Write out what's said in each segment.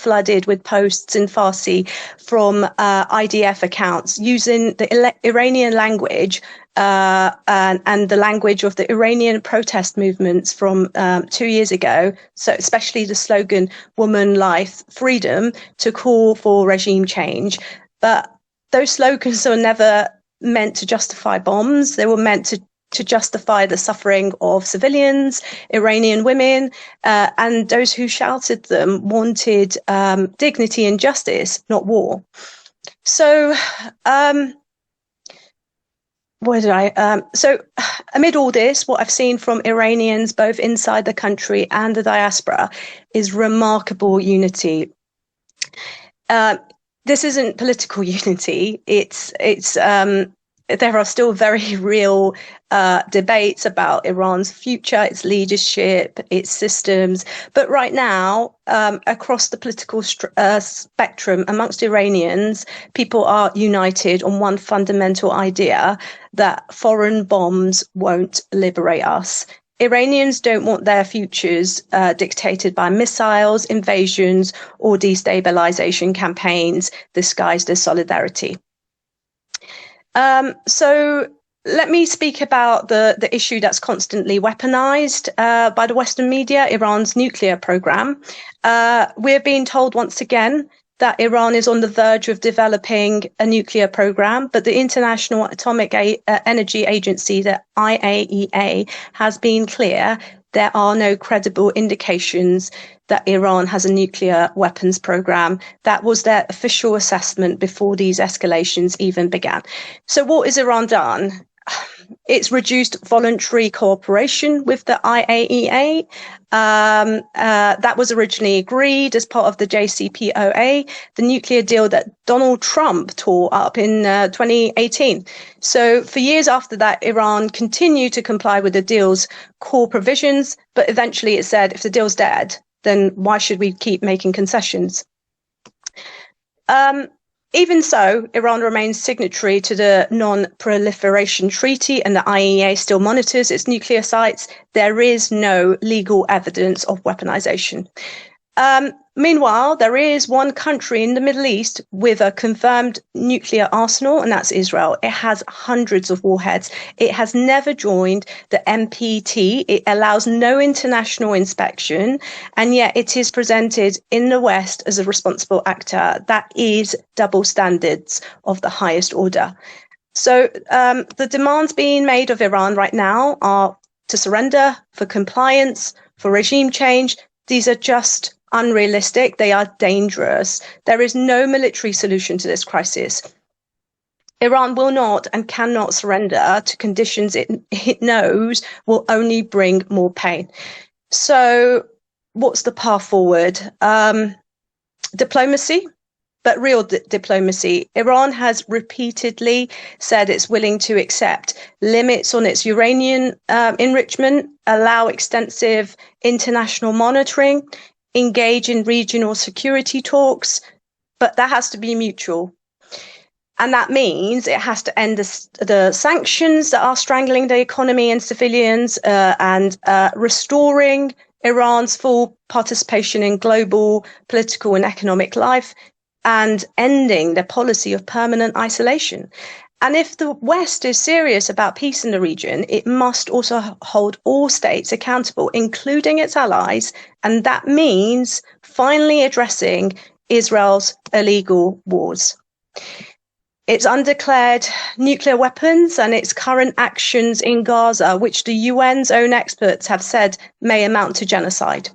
flooded with posts in Farsi from IDF accounts using the Iranian language and the language of the Iranian protest movements from 2 years ago, so especially the slogan "Woman, Life, Freedom," to call for regime change. But those slogans are never meant to justify bombs. They were meant to justify the suffering of civilians, Iranian women, and those who shouted them wanted dignity and justice, not war. So, so amid all this, what I've seen from Iranians, both inside the country and the diaspora, is remarkable unity. This isn't political unity. There are still very real debates about Iran's future, its leadership, its systems. But right now, across the political spectrum amongst Iranians, people are united on one fundamental idea, that foreign bombs won't liberate us. Iranians don't want their futures dictated by missiles, invasions, or destabilisation campaigns disguised as solidarity. So let me speak about the issue that's constantly weaponized by the Western media, Iran's nuclear program. We're being told once again that Iran is on the verge of developing a nuclear program, but the International Atomic Energy Agency, the IAEA, has been clear there are no credible indications that Iran has a nuclear weapons program. That was their official assessment before these escalations even began. So what has Iran done? It's reduced voluntary cooperation with the IAEA. That was originally agreed as part of the JCPOA, the nuclear deal that Donald Trump tore up in 2018. So for years after that, Iran continued to comply with the deal's core provisions, but eventually it said, if the deal's dead, then why should we keep making concessions? Even so, Iran remains signatory to the Non-Proliferation Treaty, and the IAEA still monitors its nuclear sites. There is no legal evidence of weaponization. Meanwhile, there is one country in the Middle East with a confirmed nuclear arsenal, and that's Israel. It has hundreds of warheads. It has never joined the NPT. It allows no international inspection, and yet it is presented in the West as a responsible actor. That is double standards of the highest order. So the demands being made of Iran right now are to surrender, for compliance, for regime change. These are just unrealistic. They are dangerous. There is no military solution to this crisis. Iran will not and cannot surrender to conditions it knows will only bring more pain. So what's the path forward? Diplomacy, but real diplomacy. Iran has repeatedly said it's willing to accept limits on its uranium enrichment, allow extensive international monitoring, engage in regional security talks, but that has to be mutual. And that means it has to end the sanctions that are strangling the economy and civilians, and restoring Iran's full participation in global political and economic life, and ending the policy of permanent isolation. And if the West is serious about peace in the region, it must also hold all states accountable, including its allies. And that means finally addressing Israel's illegal wars, its undeclared nuclear weapons, and its current actions in Gaza, which the UN's own experts have said may amount to genocide.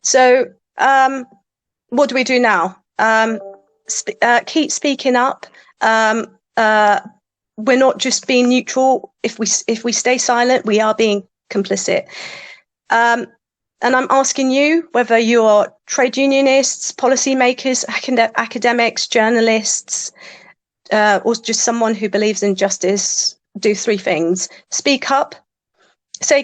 So what do we do now? Keep speaking up. We're not just being neutral. If we stay silent, we are being complicit. And I'm asking you, whether you're trade unionists, policymakers, academics, journalists, or just someone who believes in justice, do three things. Speak up. Say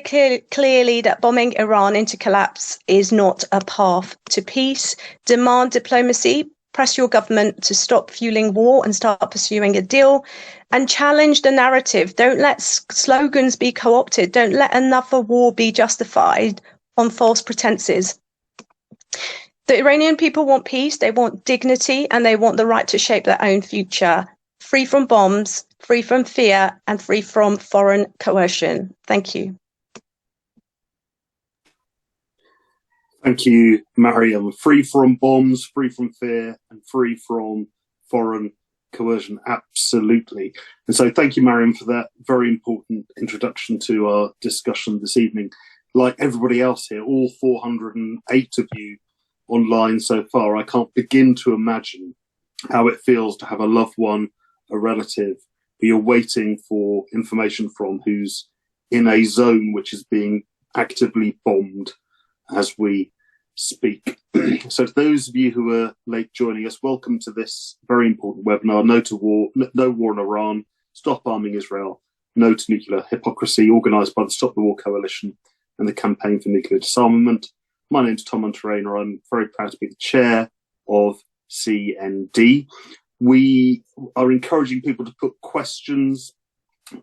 clearly that bombing Iran into collapse is not a path to peace. Demand diplomacy. Press your government to stop fueling war and start pursuing a deal, and challenge the narrative. Don't let slogans be co-opted. Don't let another war be justified on false pretenses. The Iranian people want peace, they want dignity, and they want the right to shape their own future, free from bombs, free from fear, and free from foreign coercion. Thank you. Thank you, Mariam. Free from bombs, free from fear, and free from foreign coercion. Absolutely. And so thank you, Mariam, for that very important introduction to our discussion this evening. Like everybody else here, all 408 of you online so far, I can't begin to imagine how it feels to have a loved one, a relative, who you're waiting for information from, who's in a zone which is being actively bombed as we speak. So to those of you who are late joining us, welcome to this very important webinar, No War in Iran, Stop Arming Israel, No to Nuclear Hypocrisy, organised by the Stop the War Coalition and the Campaign for Nuclear Disarmament. My name's Tom Monterena. I'm very proud to be the chair of CND. We are encouraging people to put questions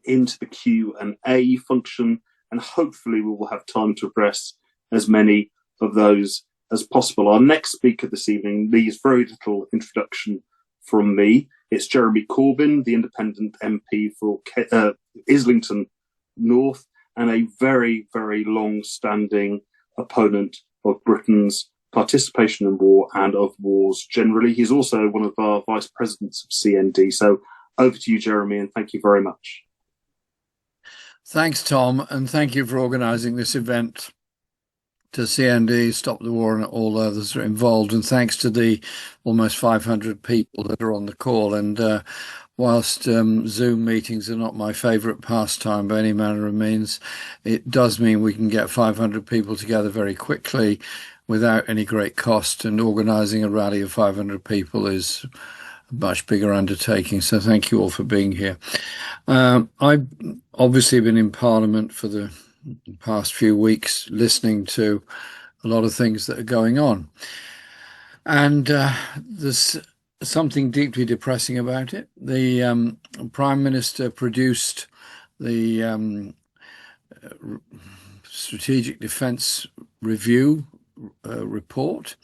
into the Q&A function, and hopefully we will have time to address as many of those as possible. Our next speaker this evening needs very little introduction from me. It's Jeremy Corbyn, the independent MP for Islington North, and a very, very long-standing opponent of Britain's participation in war and of wars generally. He's also one of our vice presidents of CND. So over to you, Jeremy, and thank you very much. Thanks, Tom, and thank you for organising this event, to CND, Stop the War, and all others are involved. And thanks to the almost 500 people that are on the call. And whilst Zoom meetings are not my favourite pastime by any manner of means, it does mean we can get 500 people together very quickly without any great cost. And organising a rally of 500 people is a much bigger undertaking. So thank you all for being here. I've obviously been in Parliament for the past few weeks, listening to a lot of things that are going on. And there's something deeply depressing about it. The Prime Minister produced the Strategic Defence Review report,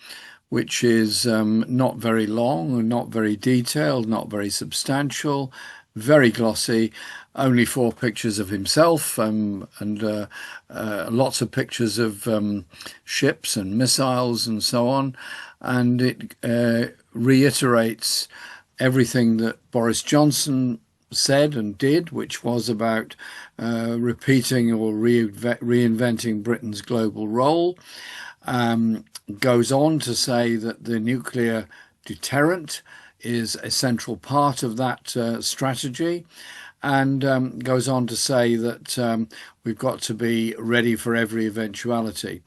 which is not very long and not very detailed, not very substantial, very glossy, only 4 pictures of himself and lots of pictures of ships and missiles and so on. And it reiterates everything that Boris Johnson said and did, which was about repeating or reinventing Britain's global role. Goes on to say that the nuclear deterrent is a central part of that strategy, and goes on to say that we've got to be ready for every eventuality.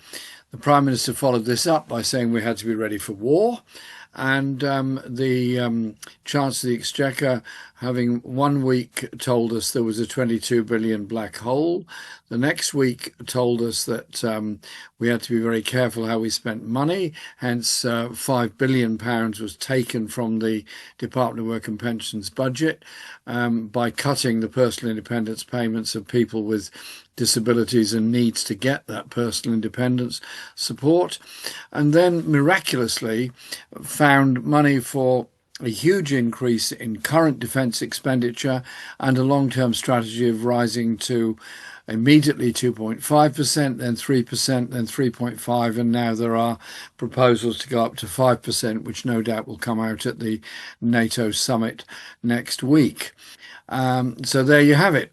The Prime Minister followed this up by saying we had to be ready for war, and the Chancellor of the Exchequer, having one week told us there was a 22 billion black hole, the next week told us that we had to be very careful how we spent money, hence £5 billion was taken from the Department of Work and Pensions budget by cutting the personal independence payments of people with disabilities and needs to get that personal independence support, and then miraculously found money for a huge increase in current defence expenditure and a long-term strategy of rising to immediately 2.5%, then 3%, then 3.5%, and now there are proposals to go up to 5%, which no doubt will come out at the NATO summit next week. So there you have it.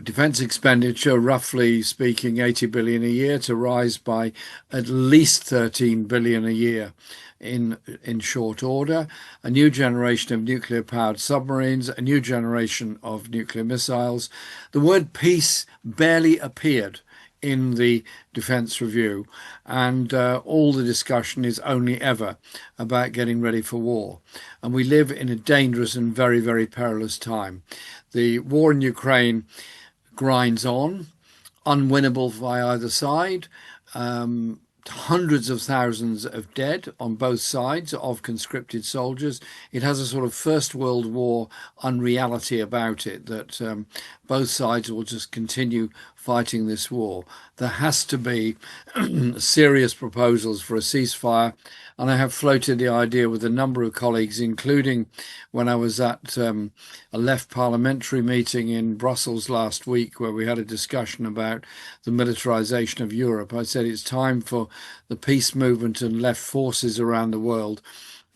Defence expenditure, roughly speaking, 80 billion a year, to rise by at least 13 billion a year in short order. A new generation of nuclear-powered submarines, a new generation of nuclear missiles. The word peace barely appeared in the Defence Review, and all the discussion is only ever about getting ready for war. And we live in a dangerous and very, very perilous time. The war in Ukraine grinds on, unwinnable by either side, hundreds of thousands of dead on both sides of conscripted soldiers. It has a sort of First World War unreality about it, that both sides will just continue fighting this war. There has to be serious proposals for a ceasefire. And I have floated the idea with a number of colleagues, including when I was at a left parliamentary meeting in Brussels last week, where we had a discussion about the militarization of Europe. I said it's time for the peace movement and left forces around the world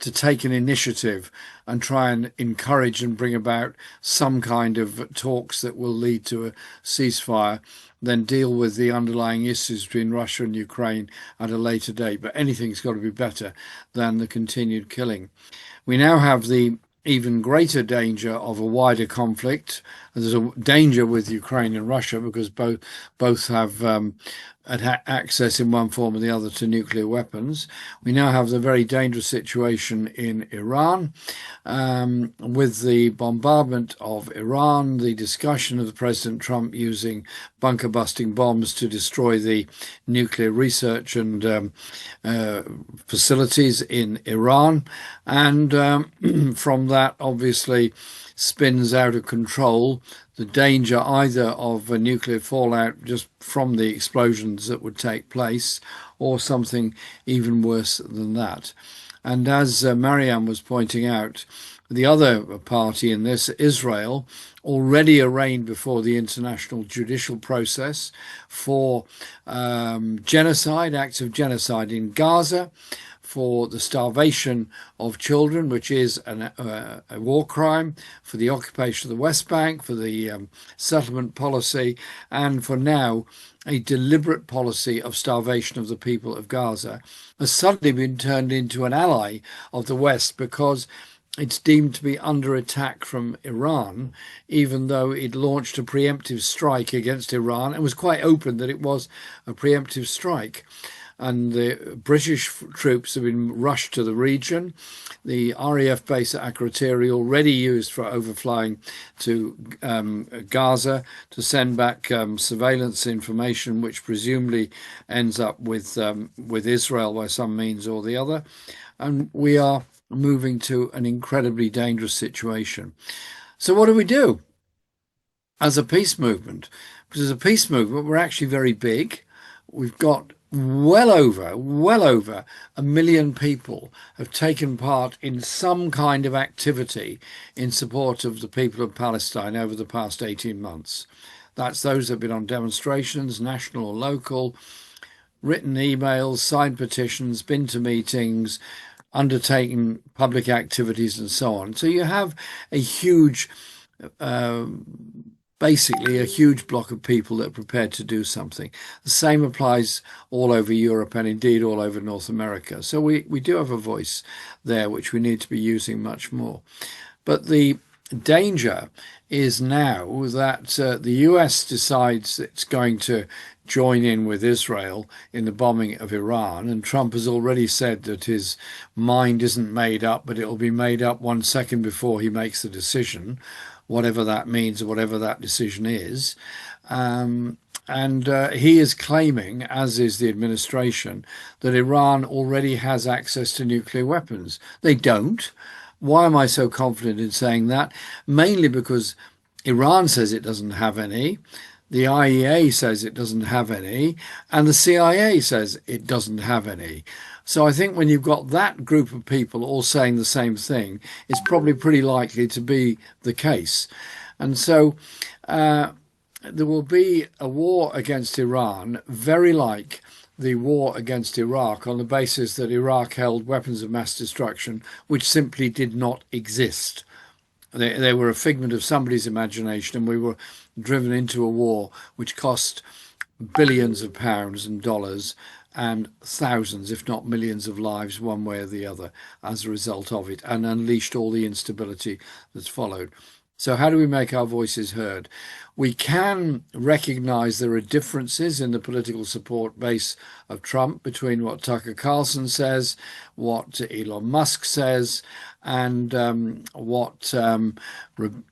to take an initiative and try and encourage and bring about some kind of talks that will lead to a ceasefire, then deal with the underlying issues between Russia and Ukraine at a later date. But anything's got to be better than the continued killing. We now have the even greater danger of a wider conflict. There's a danger with Ukraine and Russia because both have access in one form or the other to nuclear weapons. We now have the very dangerous situation in Iran, with the bombardment of Iran, the discussion of President Trump using bunker-busting bombs to destroy the nuclear research and facilities in Iran. And from that, obviously, spins out of control the danger either of a nuclear fallout just from the explosions that would take place, or something even worse than that. And as Marianne was pointing out, the other party in this, Israel, already arraigned before the international judicial process for genocide, acts of genocide in Gaza, for the starvation of children, which is a war crime, for the occupation of the West Bank, for the settlement policy, and for now a deliberate policy of starvation of the people of Gaza, has suddenly been turned into an ally of the West because it's deemed to be under attack from Iran, even though it launched a preemptive strike against Iran and was quite open that it was a preemptive strike. And the British troops have been rushed to the region. The RAF base at Akrotiri, already used for overflying to Gaza to send back surveillance information, which presumably ends up with Israel by some means or the other. And we are moving to an incredibly dangerous situation. So what do we do as a peace movement? Because as a peace movement, we're actually very big. We've got well over 1 million people have taken part in some kind of activity in support of the people of Palestine over the past 18 months. That's those that have been on demonstrations, national or local, written emails, signed petitions, been to meetings, undertaken public activities and so on. So you have a huge basically a huge block of people that are prepared to do something. The same applies all over Europe and indeed all over North America. So we do have a voice there, which we need to be using much more. But the danger is now that the US decides it's going to join in with Israel in the bombing of Iran. And Trump has already said that his mind isn't made up, but it'll be made up 1 second before he makes the decision, whatever that means or whatever that decision is. And he is claiming, as is the administration, that Iran already has access to nuclear weapons. They don't. Why am I so confident in saying that? Mainly because Iran says it doesn't have any, the IEA says it doesn't have any, and the CIA says it doesn't have any. So I think when you've got that group of people all saying the same thing, it's probably pretty likely to be the case. And so there will be a war against Iran, very like the war against Iraq, on the basis that Iraq held weapons of mass destruction, which simply did not exist. They were a figment of somebody's imagination, and we were driven into a war which cost billions of pounds and dollars and thousands, if not millions of lives one way or the other as a result of it, and unleashed all the instability that's followed. So how do we make our voices heard? We can recognise there are differences in the political support base of Trump between what Tucker Carlson says, what Elon Musk says, and what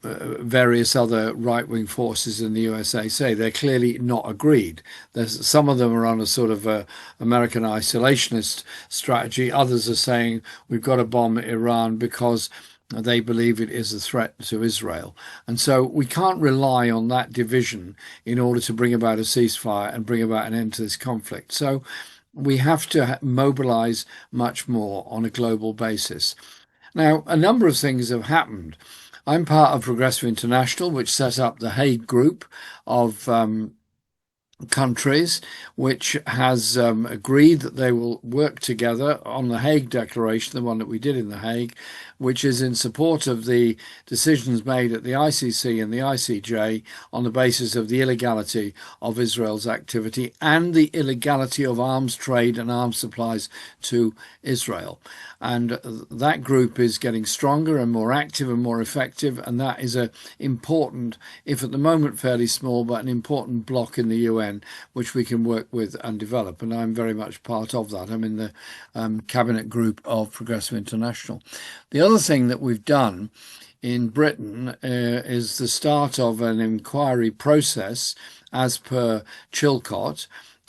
various other right-wing forces in the USA say. They're clearly not agreed. Some of them are on a sort of American isolationist strategy. Others are saying we've got to bomb Iran because They believe it is a threat to Israel. And so we can't rely on that division in order to bring about a ceasefire and bring about an end to this conflict. So we have to mobilize much more on a global basis. Now, a number of things have happened. I'm part of Progressive International, which set up the Hague Group of countries, which has agreed that they will work together on the Hague Declaration, the one that we did in the Hague, which is in support of the decisions made at the ICC and the ICJ on the basis of the illegality of Israel's activity and the illegality of arms trade and arms supplies to Israel. And that group is getting stronger and more active and more effective, and that is an important, if at the moment fairly small, but an important block in the UN which we can work with and develop. And I'm very much part of that. I'm in the cabinet group of Progressive International. The other thing that we've done in Britain is the start of an inquiry process as per Chilcot,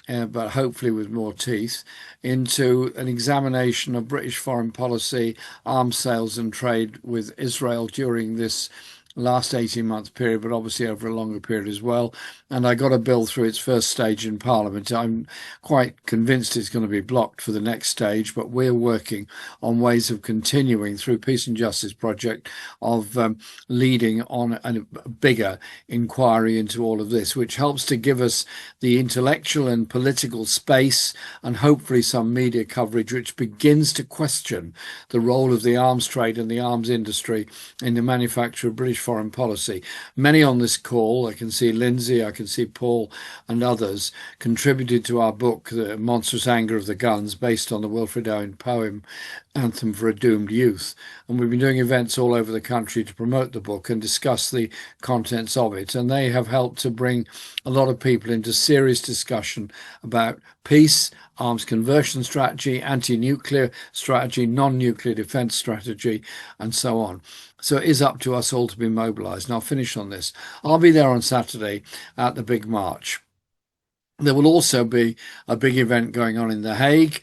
but hopefully with more teeth, into an examination of British foreign policy, arms sales and trade with Israel during this last 18-month period, but obviously over a longer period as well. And I got a bill through its first stage in Parliament. I'm quite convinced it's going to be blocked for the next stage, but we're working on ways of continuing through Peace and Justice Project of leading on a bigger inquiry into all of this, which helps to give us the intellectual and political space and hopefully some media coverage which begins to question the role of the arms trade and the arms industry in the manufacture of British foreign policy. Many on this call, I can see Lindsay, I can see Paul and others, contributed to our book, The Monstrous Anger of the Guns, based on the Wilfred Owen poem Anthem for a Doomed Youth. And we've been doing events all over the country to promote the book and discuss the contents of it. And they have helped to bring a lot of people into serious discussion about peace, arms conversion strategy, anti-nuclear strategy, non-nuclear defence strategy, and so on. So it is up to us all to be mobilised. And I'll finish on this. I'll be there on Saturday at the big march. There will also be a big event going on in The Hague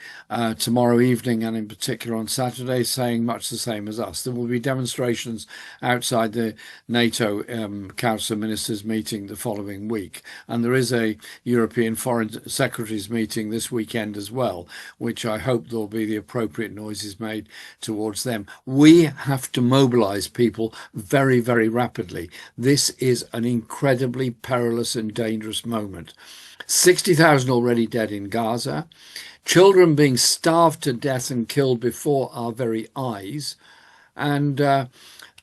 tomorrow evening, and in particular on Saturday, saying much the same as us. There will be demonstrations outside the NATO Council of Ministers meeting the following week. And there is a European Foreign Secretaries meeting this weekend as well, which I hope there will be the appropriate noises made towards them. We have to mobilise people very, very rapidly. This is an incredibly perilous and dangerous moment. 60,000 already dead in Gaza, children being starved to death and killed before our very eyes, and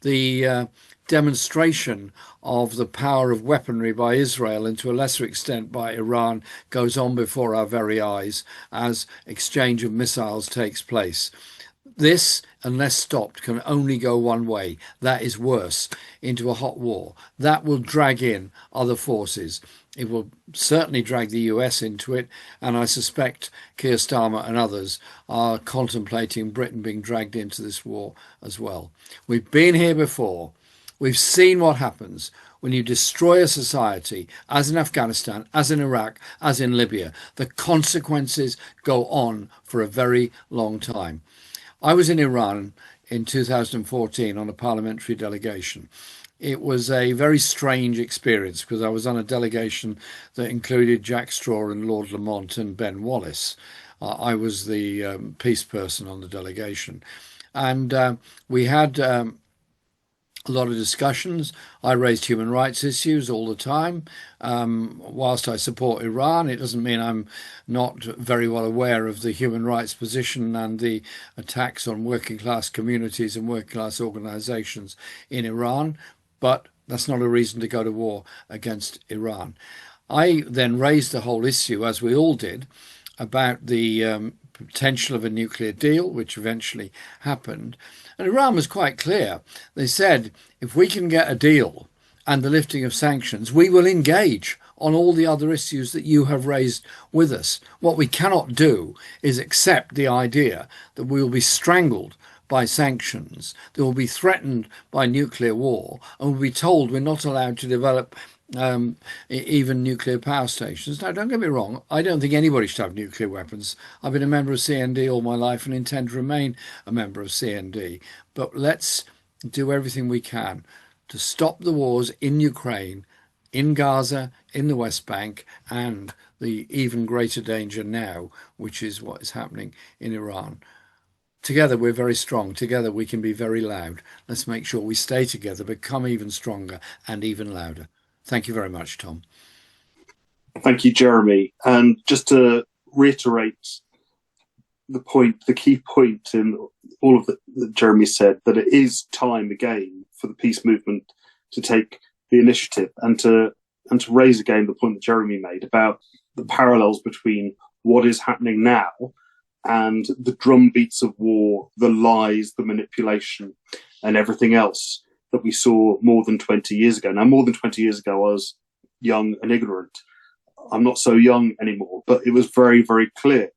the demonstration of the power of weaponry by Israel and to a lesser extent by Iran goes on before our very eyes as exchange of missiles takes place. This, unless stopped, can only go one way. That is worse, into a hot war. That will drag in other forces. It will certainly drag the US into it, and I suspect Keir Starmer and others are contemplating Britain being dragged into this war as well. We've been here before. We've seen what happens when you destroy a society, as in Afghanistan, as in Iraq, as in Libya. The consequences go on for a very long time. I was in Iran in 2014 on a parliamentary delegation. It was a very strange experience because I was on a delegation that included Jack Straw and Lord Lamont and Ben Wallace. I was the peace person on the delegation. And we had a lot of discussions. I raised human rights issues all the time. Whilst I support Iran, it doesn't mean I'm not very well aware of the human rights position and the attacks on working class communities and working class organisations in Iran. But that's not a reason to go to war against Iran. I then raised the whole issue, as we all did, about the potential of a nuclear deal, which eventually happened. And Iran was quite clear. They said, if we can get a deal and the lifting of sanctions, we will engage on all the other issues that you have raised with us. What we cannot do is accept the idea that we will be strangled by sanctions, that will be threatened by nuclear war, and will be told we're not allowed to develop even nuclear power stations. Now, don't get me wrong, I don't think anybody should have nuclear weapons. I've been a member of CND all my life and intend to remain a member of CND. But let's do everything we can to stop the wars in Ukraine, in Gaza, in the West Bank, and the even greater danger now, which is what is happening in Iran. Together we're very strong. Together we can be very loud. Let's make sure we stay together, become even stronger and even louder. Thank you very much, Tom. Thank you, Jeremy. And just to reiterate the key point in all of that Jeremy said, that it is time again for the peace movement to take the initiative and to raise again the point that Jeremy made about the parallels between what is happening now and the drumbeats of war, the lies, the manipulation, and everything else that we saw more than 20 years ago. Now, more than 20 years ago, I was young and ignorant. I'm not so young anymore, but it was very, very clear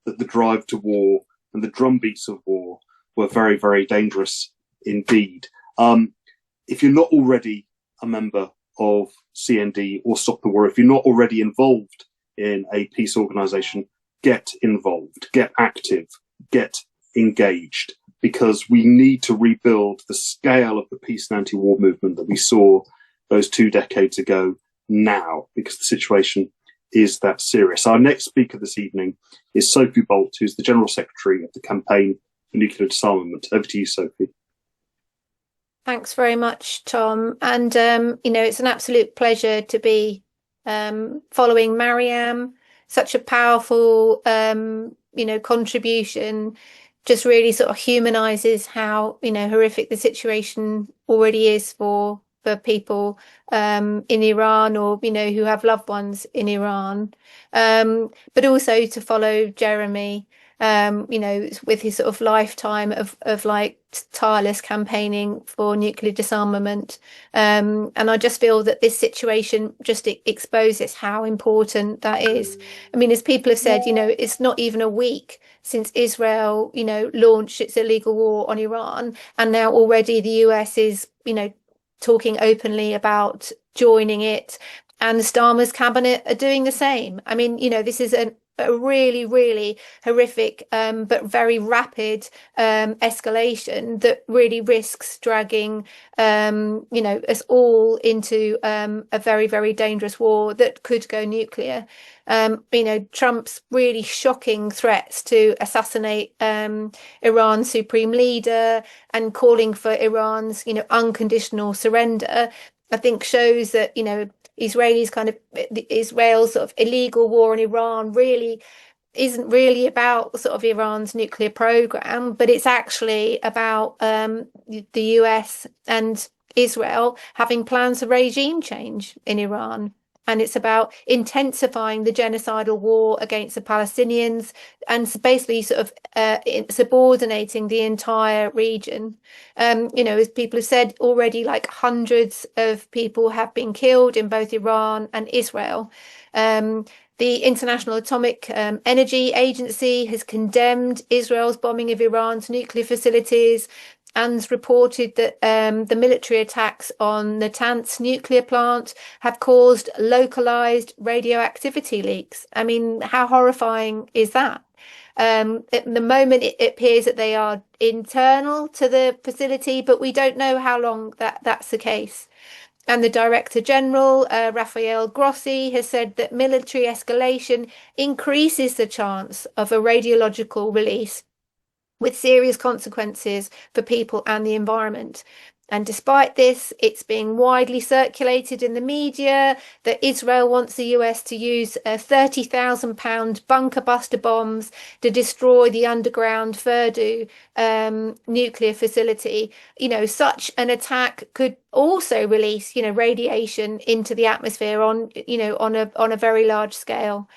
that the drive to war and the drumbeats of war were very, very dangerous indeed. If you're not already a member of CND or Stop the War, if you're not already involved in a peace organisation, get involved, get active, get engaged, because we need to rebuild the scale of the peace and anti-war movement that we saw those 2 decades ago now, because the situation is that serious. Our next speaker this evening is Sophie Bolt, who's the General Secretary of the Campaign for Nuclear Disarmament. Over to you, Sophie. Thanks very much, Tom. And, it's an absolute pleasure to be following Mariam. Such a powerful, contribution. Just really sort of humanises how, horrific the situation already is for people in Iran, or who have loved ones in Iran, but also to follow Jeremy, with his sort of lifetime of like tireless campaigning for nuclear disarmament, and I just feel that this situation just exposes how important that is. I mean, as people have said, it's not even a week since Israel launched its illegal war on Iran, and now already the US is talking openly about joining it, and the Starmer's cabinet are doing the same. I mean, this is a really, really horrific but very rapid escalation that really risks dragging us all into a very, very dangerous war that could go nuclear. Trump's really shocking threats to assassinate Iran's supreme leader and calling for Iran's unconditional surrender, I think shows that Israel's sort of illegal war in Iran really isn't really about sort of Iran's nuclear program, but it's actually about the US and Israel having plans for regime change in Iran. And it's about intensifying the genocidal war against the Palestinians and basically sort of subordinating the entire region. As people have said already, like hundreds of people have been killed in both Iran and Israel. The International Atomic Energy Agency has condemned Israel's bombing of Iran's nuclear facilities and reported that the military attacks on Natanz nuclear plant have caused localized radioactivity leaks. I mean, how horrifying is that? At the moment, it appears that they are internal to the facility, but we don't know how long that's the case. And the Director General, Rafael Grossi, has said that military escalation increases the chance of a radiological release with serious consequences for people and the environment. And despite this, it's being widely circulated in the media that Israel wants the US to use £30,000 bunker buster bombs to destroy the underground Fordo nuclear facility. Such an attack could also release, radiation into the atmosphere on a very large scale.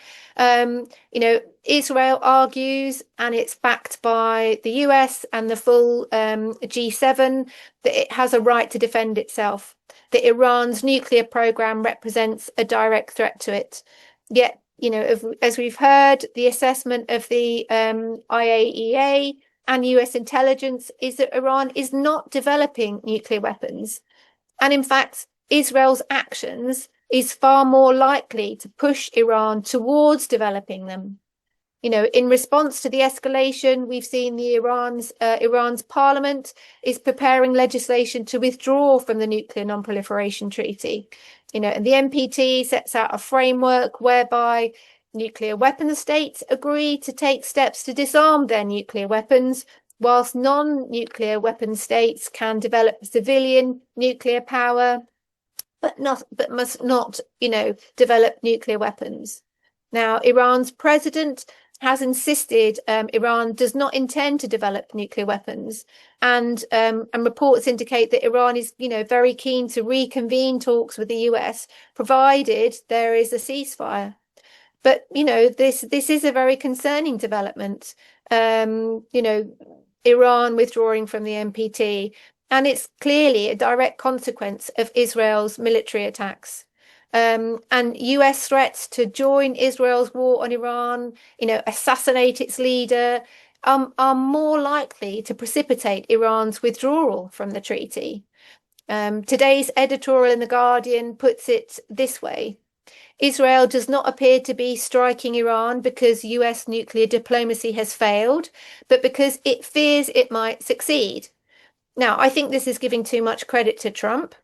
Israel argues, and it's backed by the US and the full G7, that it has a right to defend itself, that Iran's nuclear program represents a direct threat to it. Yet, as we've heard, the assessment of the IAEA and US intelligence is that Iran is not developing nuclear weapons. And in fact, Israel's actions is far more likely to push Iran towards developing them. In response to the escalation, we've seen Iran's parliament is preparing legislation to withdraw from the Nuclear Non-Proliferation Treaty. And the NPT sets out a framework whereby nuclear weapons states agree to take steps to disarm their nuclear weapons, whilst non-nuclear weapons states can develop civilian nuclear power, but must not, develop nuclear weapons. Now, Iran's president has insisted Iran does not intend to develop nuclear weapons, and reports indicate that Iran is, very keen to reconvene talks with the US, provided there is a ceasefire. But this is a very concerning development. Iran withdrawing from the NPT, and it's clearly a direct consequence of Israel's military attacks. And US threats to join Israel's war on Iran, assassinate its leader, are more likely to precipitate Iran's withdrawal from the treaty. Today's editorial in The Guardian puts it this way: Israel does not appear to be striking Iran because US nuclear diplomacy has failed, but because it fears it might succeed. Now, I think this is giving too much credit to Trump.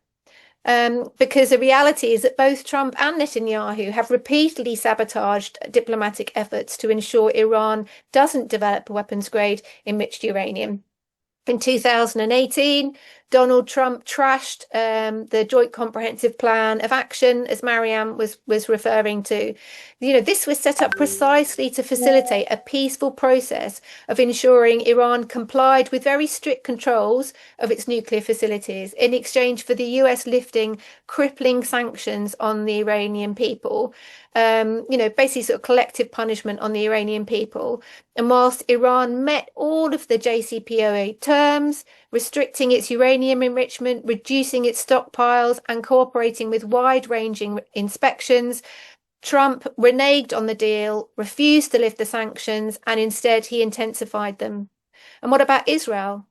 Because the reality is that both Trump and Netanyahu have repeatedly sabotaged diplomatic efforts to ensure Iran doesn't develop weapons-grade enriched uranium. In 2018, Donald Trump trashed the Joint Comprehensive Plan of Action, as Marianne was referring to. This was set up precisely to facilitate a peaceful process of ensuring Iran complied with very strict controls of its nuclear facilities in exchange for the US lifting crippling sanctions on the Iranian people. Basically sort of collective punishment on the Iranian people. And whilst Iran met all of the JCPOA terms, restricting its uranium enrichment, reducing its stockpiles, and cooperating with wide-ranging inspections, Trump reneged on the deal, refused to lift the sanctions, and instead he intensified them. And what about Israel?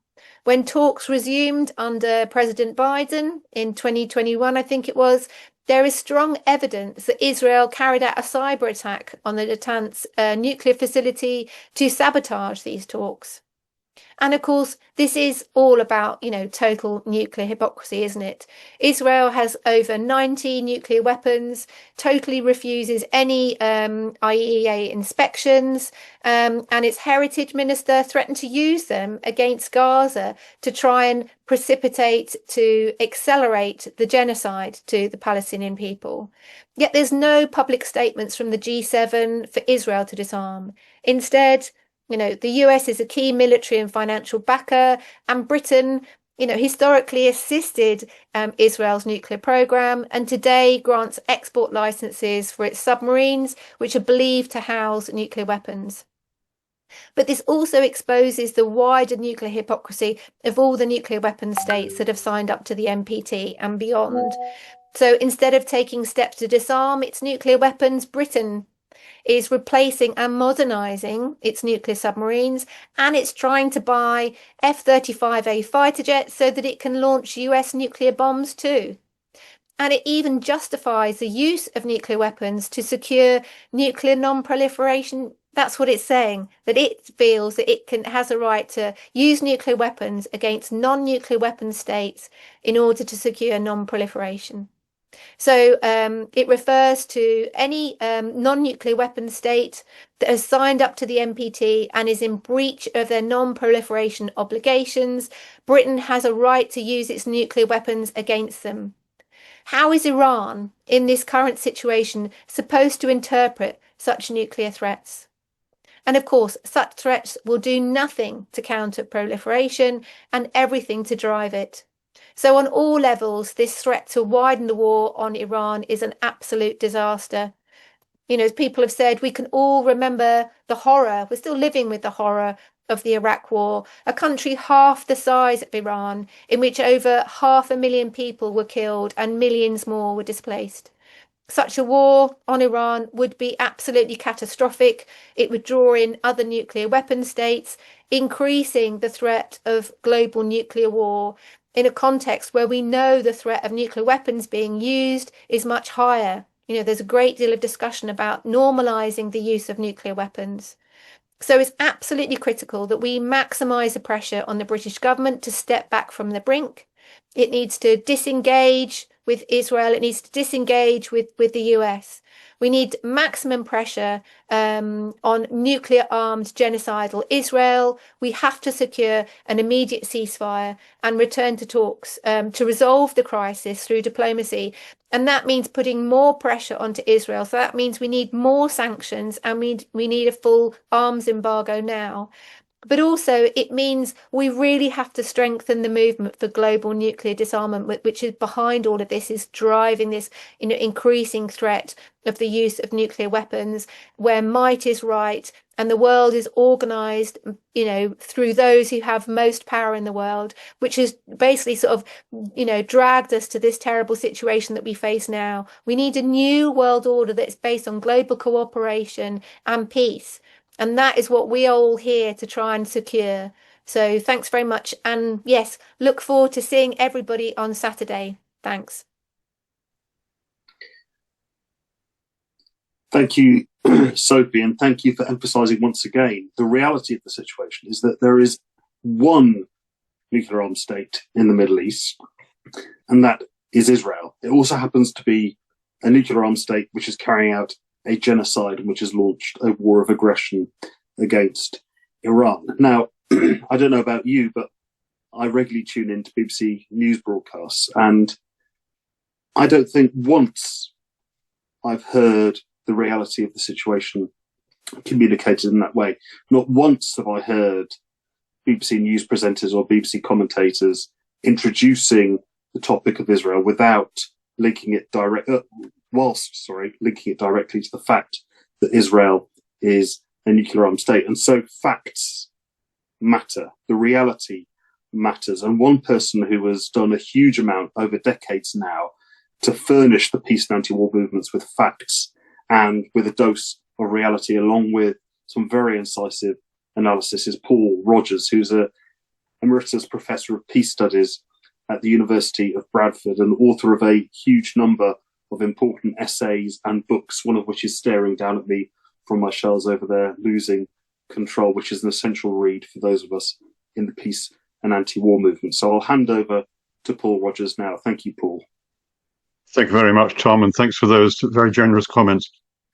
When talks resumed under President Biden in 2021, I think it was, there is strong evidence that Israel carried out a cyber attack on the Natanz nuclear facility to sabotage these talks. And of course, this is all about, total nuclear hypocrisy, isn't it? Israel has over 90 nuclear weapons, totally refuses any IAEA inspections, and its heritage minister threatened to use them against Gaza to try and to accelerate the genocide to the Palestinian people. Yet there's no public statements from the G7 for Israel to disarm. Instead, the US is a key military and financial backer, and Britain, historically assisted Israel's nuclear program, and today grants export licenses for its submarines, which are believed to house nuclear weapons. But this also exposes the wider nuclear hypocrisy of all the nuclear weapon states that have signed up to the NPT and beyond. So instead of taking steps to disarm its nuclear weapons, Britain is replacing and modernising its nuclear submarines, and it's trying to buy F-35A fighter jets so that it can launch US nuclear bombs too. And it even justifies the use of nuclear weapons to secure nuclear non-proliferation. That's what it's saying, that it feels that it has a right to use nuclear weapons against non-nuclear weapon states in order to secure non-proliferation. So it refers to any non-nuclear weapon state that has signed up to the NPT and is in breach of their non-proliferation obligations. Britain has a right to use its nuclear weapons against them. How is Iran, in this current situation, supposed to interpret such nuclear threats? And of course, such threats will do nothing to counter proliferation and everything to drive it. So on all levels, this threat to widen the war on Iran is an absolute disaster. As people have said, we can all remember the horror. We're still living with the horror of the Iraq War, a country half the size of Iran, in which over 500,000 people were killed and millions more were displaced. Such a war on Iran would be absolutely catastrophic. It would draw in other nuclear weapon states, increasing the threat of global nuclear war in a context where we know the threat of nuclear weapons being used is much higher. There's a great deal of discussion about normalizing the use of nuclear weapons. So it's absolutely critical that we maximise the pressure on the British government to step back from the brink. It needs to disengage with Israel. It needs to disengage with the US. We need maximum pressure on nuclear armed genocidal Israel. We have to secure an immediate ceasefire and return to talks to resolve the crisis through diplomacy. And that means putting more pressure onto Israel. So that means we need more sanctions and we need a full arms embargo now. But also it means we really have to strengthen the movement for global nuclear disarmament, which is behind all of this, is driving this, increasing threat of the use of nuclear weapons, where might is right and the world is organized, through those who have most power in the world, which has basically sort of, dragged us to this terrible situation that we face now. We need a new world order that's based on global cooperation and peace. And that is what we are all here to try and secure. So thanks very much. And yes, look forward to seeing everybody on Saturday. Thanks. Thank you, Sophie, and thank you for emphasising once again the reality of the situation is that there is one nuclear armed state in the Middle East, and that is Israel. It also happens to be a nuclear armed state which is carrying out a genocide and which has launched a war of aggression against Iran. Now, I don't know about you, but I regularly tune into BBC news broadcasts, and I don't think once I've heard the reality of the situation communicated in that way. Not once have I heard BBC news presenters or BBC commentators introducing the topic of Israel without linking it linking it directly to the fact that Israel is a nuclear armed state. And so facts matter. The reality matters. And one person who has done a huge amount over decades now to furnish the peace and anti-war movements with facts and with a dose of reality, along with some very incisive analysis, is Paul Rogers, who's an emeritus professor of peace studies at the University of Bradford and author of a huge number of important essays and books, one of which is staring down at me from my shelves over there, Losing Control, which is an essential read for those of us in the peace and anti-war movement. So I'll hand over to Paul Rogers now. Thank you, Paul. Thank you very much, Tom, and thanks for those very generous comments.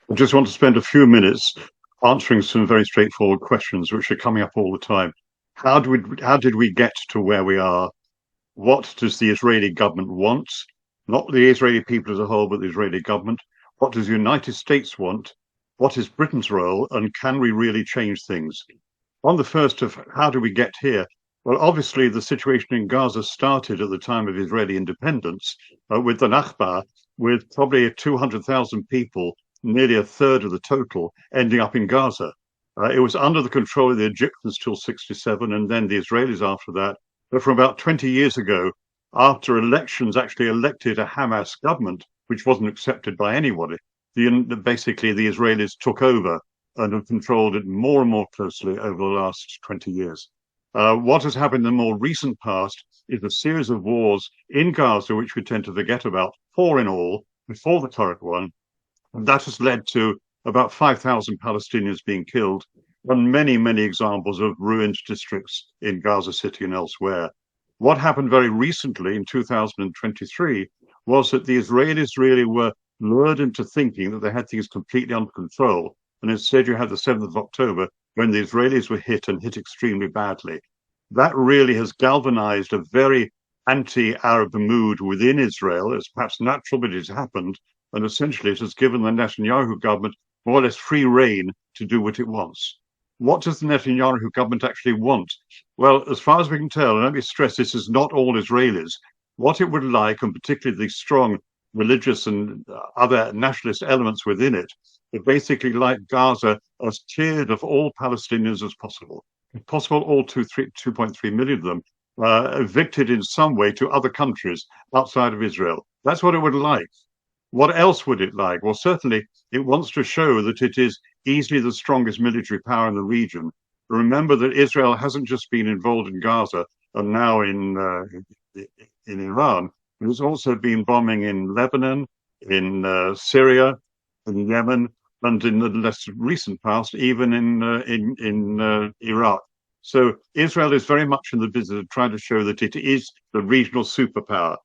I just want to spend a few minutes answering some very straightforward questions which are coming up all the time. How did we get to where we are? What does the Israeli government want? Not the Israeli people as a whole, but the Israeli government. What does the United States want? What is Britain's role? And can we really change things? On the first of how do we get here? Well, obviously, the situation in Gaza started at the time of Israeli independence with the Nakba, with probably 200,000 people, nearly a third of the total, ending up in Gaza. It was under the control of the Egyptians till 1967, and then the Israelis after that. But from about 20 years ago, after elections actually elected a Hamas government, which wasn't accepted by anybody, basically the Israelis took over and have controlled it more and more closely over the last 20 years. What has happened in the more recent past is a series of wars in Gaza, which we tend to forget about, 4 in all, before the current one. And that has led to about 5,000 Palestinians being killed and many, many examples of ruined districts in Gaza City and elsewhere. What happened very recently in 2023 was that the Israelis really were lured into thinking that they had things completely under control. And instead you had the 7th of October when the Israelis were hit and hit extremely badly. That really has galvanized a very anti-Arab mood within Israel. It's perhaps natural, but it has happened. And essentially it has given the Netanyahu government more or less free rein to do what it wants. What does the Netanyahu government actually want? Well, as far as we can tell, and let me stress this is not all Israelis, what it would like, and particularly the strong religious and other nationalist elements within it, would basically like Gaza as cleared of all Palestinians as possible. If possible, all 2.3 million of them evicted in some way to other countries outside of Israel. That's what it would like. What else would it like? Well, certainly it wants to show that it is easily the strongest military power in the region. Remember that Israel hasn't just been involved in Gaza and now in Iran. It has also been bombing in Lebanon, in Syria, in Yemen, and in the less recent past, even in Iraq. So Israel is very much in the business of trying to show that it is the regional superpower.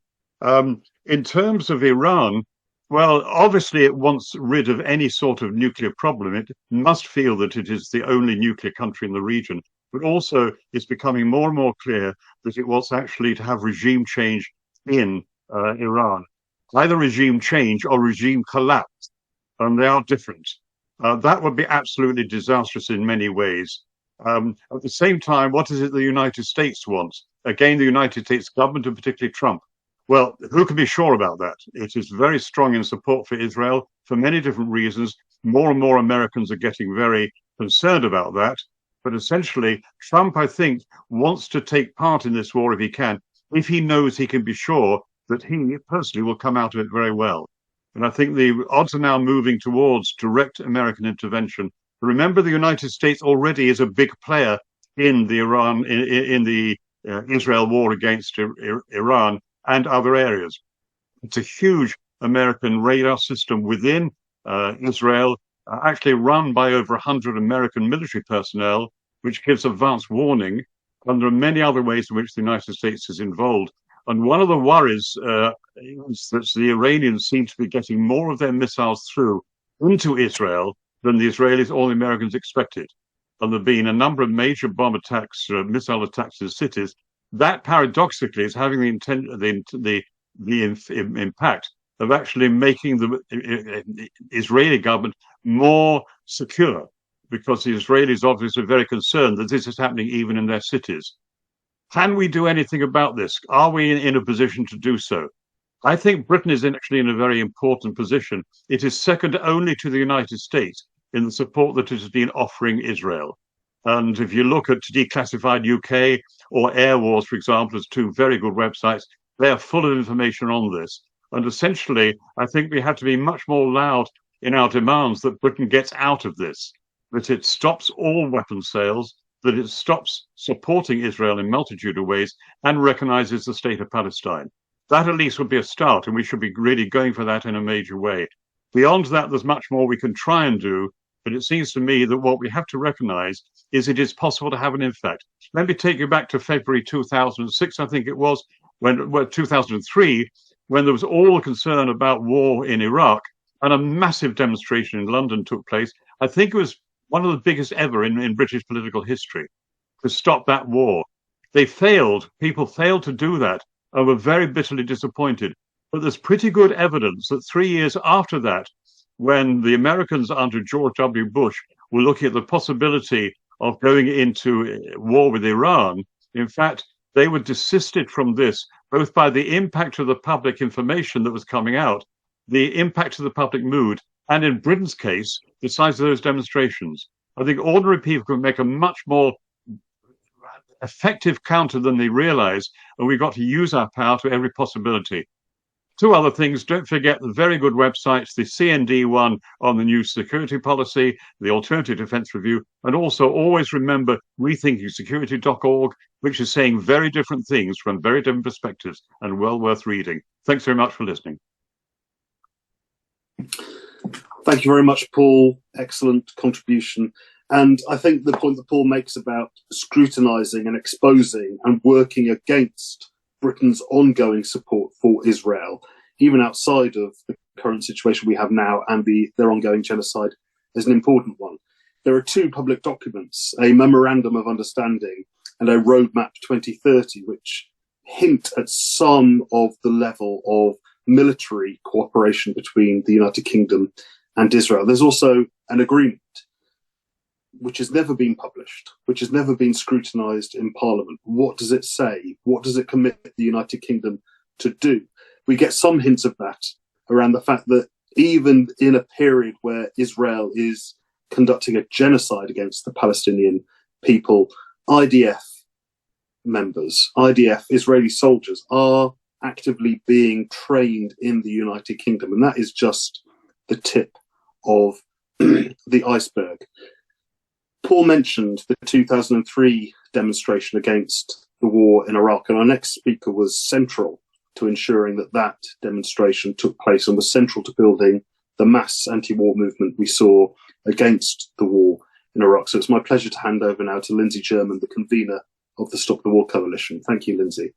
In terms of Iran, well, obviously it wants rid of any sort of nuclear problem. It must feel that it is the only nuclear country in the region, but also it's becoming more and more clear that it wants actually to have regime change in Iran, either regime change or regime collapse, and they are different. That would be absolutely disastrous in many ways. At the same time, what is it the United States wants? Again, the United States government, and particularly Trump. Well, who can be sure about that? It is very strong in support for Israel for many different reasons. More and more Americans are getting very concerned about that. But essentially, Trump, I think, wants to take part in this war if he can, if he knows he can be sure that he personally will come out of it very well. And I think the odds are now moving towards direct American intervention. Remember, the United States already is a big player in the Israel war against Iran and other areas. It's a huge American radar system within Israel, actually run by over 100 American military personnel, which gives advance warning. And there are many other ways in which the United States is involved. And one of the worries is that the Iranians seem to be getting more of their missiles through into Israel than the Israelis or the Americans expected. And there have been a number of major bomb attacks, missile attacks in cities. That paradoxically is having the impact of actually making the Israeli government more secure, because the Israelis obviously are very concerned that this is happening even in their cities. Can we do anything about this? Are we in a position to do so? I think Britain is actually in a very important position. It is second only to the United States in the support that it has been offering Israel. And if you look at Declassified UK or Air Wars, for example, as two very good websites, they are full of information on this. And essentially, I think we have to be much more loud in our demands that Britain gets out of this, that it stops all weapons sales, that it stops supporting Israel in a multitude of ways, and recognises the state of Palestine. That at least would be a start, and we should be really going for that in a major way. Beyond that, there's much more we can try and do, but it seems to me that what we have to recognise is it is possible to have an impact. Let me take you back to February 2006, I think it was, when 2003, when there was all the concern about war in Iraq, and a massive demonstration in London took place. I think it was one of the biggest ever in British political history to stop that war. They failed. People failed to do that and were very bitterly disappointed. But there's pretty good evidence that 3 years after that, when the Americans under George W. Bush were looking at the possibility of going into war with Iran, in fact, they were desisted from this, both by the impact of the public information that was coming out, the impact of the public mood, and in Britain's case, the size of those demonstrations. I think ordinary people can make a much more effective counter than they realize, and we've got to use our power to every possibility. Two other things. Don't forget the very good websites, the CND one on the new security policy, the Alternative Defence Review, and also always remember rethinkingsecurity.org, which is saying very different things from very different perspectives and well worth reading. Thanks very much for listening. Thank you very much, Paul. Excellent contribution. And I think the point that Paul makes about scrutinising and exposing and working against Britain's ongoing support for Israel, even outside of the current situation we have now and their ongoing genocide, is an important one. There are two public documents, a Memorandum of Understanding and a Roadmap 2030, which hint at some of the level of military cooperation between the United Kingdom and Israel. There's also an agreement which has never been published, which has never been scrutinised in Parliament. What does it say? What does it commit the United Kingdom to do? We get some hints of that around the fact that even in a period where Israel is conducting a genocide against the Palestinian people, IDF members, IDF Israeli soldiers are actively being trained in the United Kingdom. And that is just the tip of the iceberg. Paul mentioned the 2003 demonstration against the war in Iraq, and our next speaker was central to ensuring that that demonstration took place and was central to building the mass anti-war movement we saw against the war in Iraq. So it's my pleasure to hand over now to Lindsay German, the convener of the Stop the War Coalition. Thank you, Lindsay.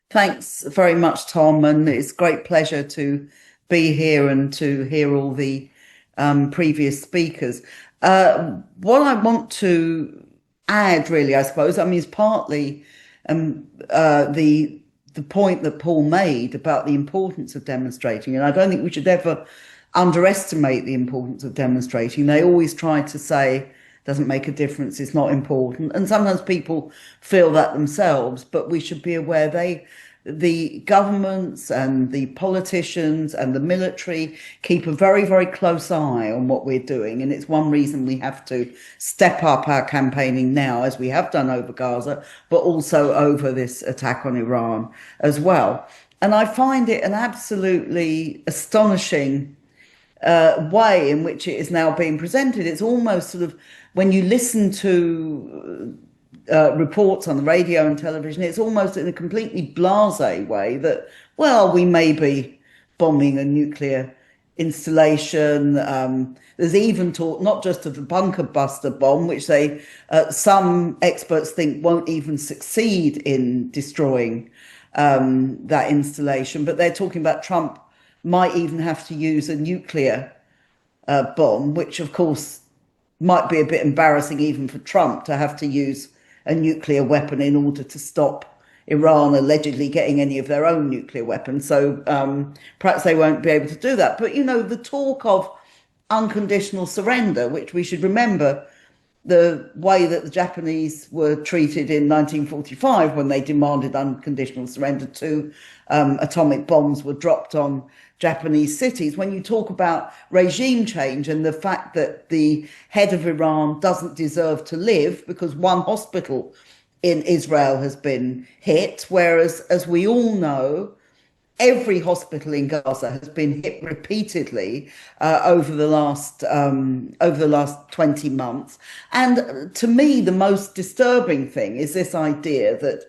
Thanks very much, Tom, and it's a great pleasure to be here and to hear all the previous speakers. What I want to add, really, I suppose, is partly the point that Paul made about the importance of demonstrating, and I don't think we should ever underestimate the importance of demonstrating. They always try to say, doesn't make a difference, it's not important. And sometimes people feel that themselves, but we should be aware the governments and the politicians and the military keep a very, very close eye on what we're doing. And it's one reason we have to step up our campaigning now, as we have done over Gaza, but also over this attack on Iran as well. And I find it an absolutely astonishing way in which it is now being presented. It's almost sort of, when you listen to reports on the radio and television, it's almost in a completely blasé way that, well, we may be bombing a nuclear installation. There's even talk not just of the bunker buster bomb, which some experts think won't even succeed in destroying that installation, but they're talking about Trump might even have to use a nuclear bomb, which of course might be a bit embarrassing even for Trump to have to use a nuclear weapon in order to stop Iran allegedly getting any of their own nuclear weapons. So perhaps they won't be able to do that. But, the talk of unconditional surrender, which we should remember, the way that the Japanese were treated in 1945 when they demanded unconditional surrender, 2 atomic bombs were dropped on Japanese cities. When you talk about regime change and the fact that the head of Iran doesn't deserve to live because one hospital in Israel has been hit, whereas, as we all know, every hospital in Gaza has been hit repeatedly over the last 20 months. And to me, the most disturbing thing is this idea that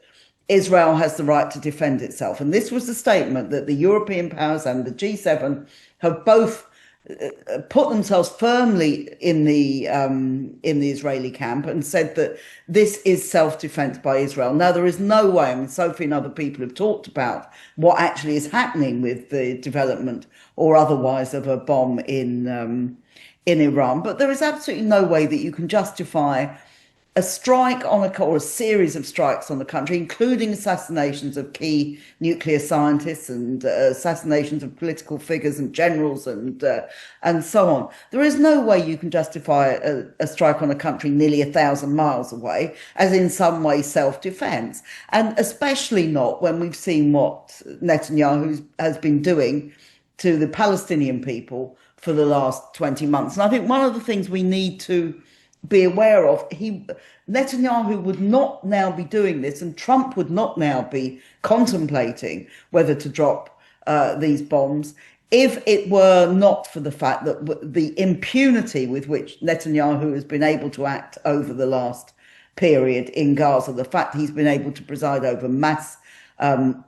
Israel has the right to defend itself. And this was the statement that the European powers and the G7 have both put themselves firmly in the Israeli camp and said that this is self-defense by Israel. Now, there is no way, Sophie and other people have talked about what actually is happening with the development or otherwise of a bomb in Iran, but there is absolutely no way that you can justify a strike or a series of strikes on the country, including assassinations of key nuclear scientists and assassinations of political figures and generals and so on. There is no way you can justify a strike on a country nearly 1,000 miles away as in some way self-defense, and especially not when we've seen what Netanyahu has been doing to the Palestinian people for the last 20 months. And I think one of the things we need to be aware of, Netanyahu would not now be doing this, and Trump would not now be contemplating whether to drop these bombs if it were not for the fact that the impunity with which Netanyahu has been able to act over the last period in Gaza, the fact he's been able to preside over mass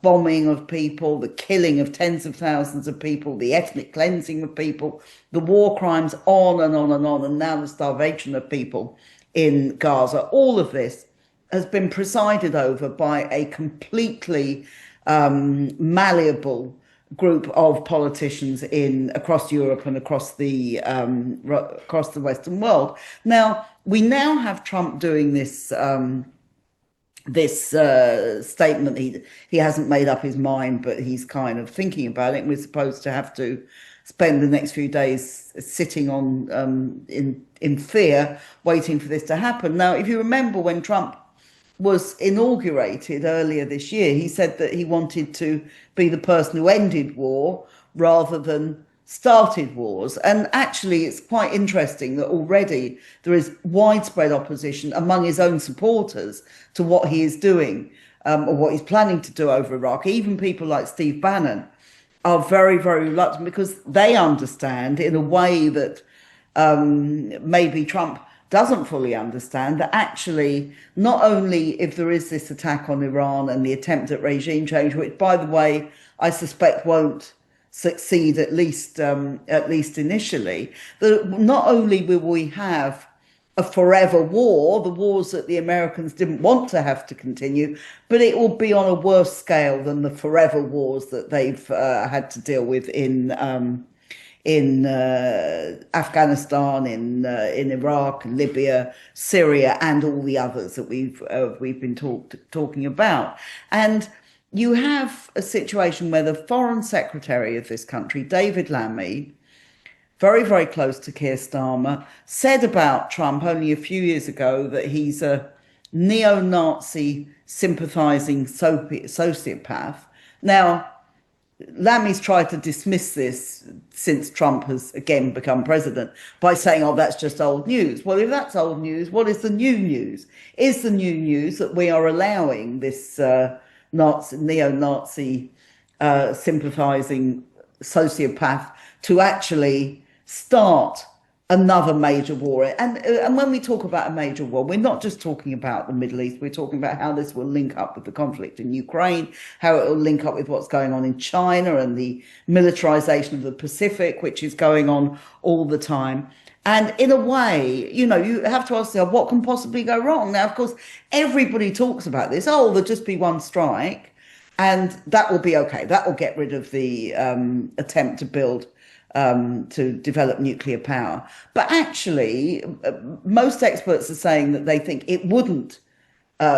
bombing of people, the killing of tens of thousands of people, the ethnic cleansing of people, the war crimes, on and on and on, and now the starvation of people in Gaza. All of this has been presided over by a completely malleable group of politicians across Europe and across the Western world. Now, we now have Trump doing this statement. He hasn't made up his mind, but he's kind of thinking about it. And we're supposed to have to spend the next few days sitting on in fear, waiting for this to happen. Now, if you remember when Trump was inaugurated earlier this year, he said that he wanted to be the person who ended war rather than started wars. And actually, it's quite interesting that already there is widespread opposition among his own supporters to what he is doing or what he's planning to do over Iraq. Even people like Steve Bannon are very, very reluctant because they understand in a way that maybe Trump doesn't fully understand, that actually not only if there is this attack on Iran and the attempt at regime change, which, by the way, I suspect won't succeed at least initially, that not only will we have a forever war, the wars that the Americans didn't want to have to continue, but it will be on a worse scale than the forever wars that they've had to deal with in Afghanistan, in Iraq, Libya, Syria, and all the others that we've been talking about. And you have a situation where the Foreign Secretary of this country, David Lammy, very, very close to Keir Starmer, said about Trump only a few years ago that he's a neo-Nazi sympathising sociopath. Now, Lammy's tried to dismiss this since Trump has again become president by saying, oh, that's just old news. Well, if that's old news, what is the new news? Is the new news that we are allowing this neo-Nazi sympathising sociopath to actually start another major war? And when we talk about a major war, we're not just talking about the Middle East, we're talking about how this will link up with the conflict in Ukraine, how it will link up with what's going on in China and the militarization of the Pacific, which is going on all the time. And in a way, you have to ask yourself, what can possibly go wrong? Now, of course, everybody talks about this. Oh, there'll just be one strike and that will be okay. That will get rid of the attempt to develop nuclear power. But actually, most experts are saying that they think it wouldn't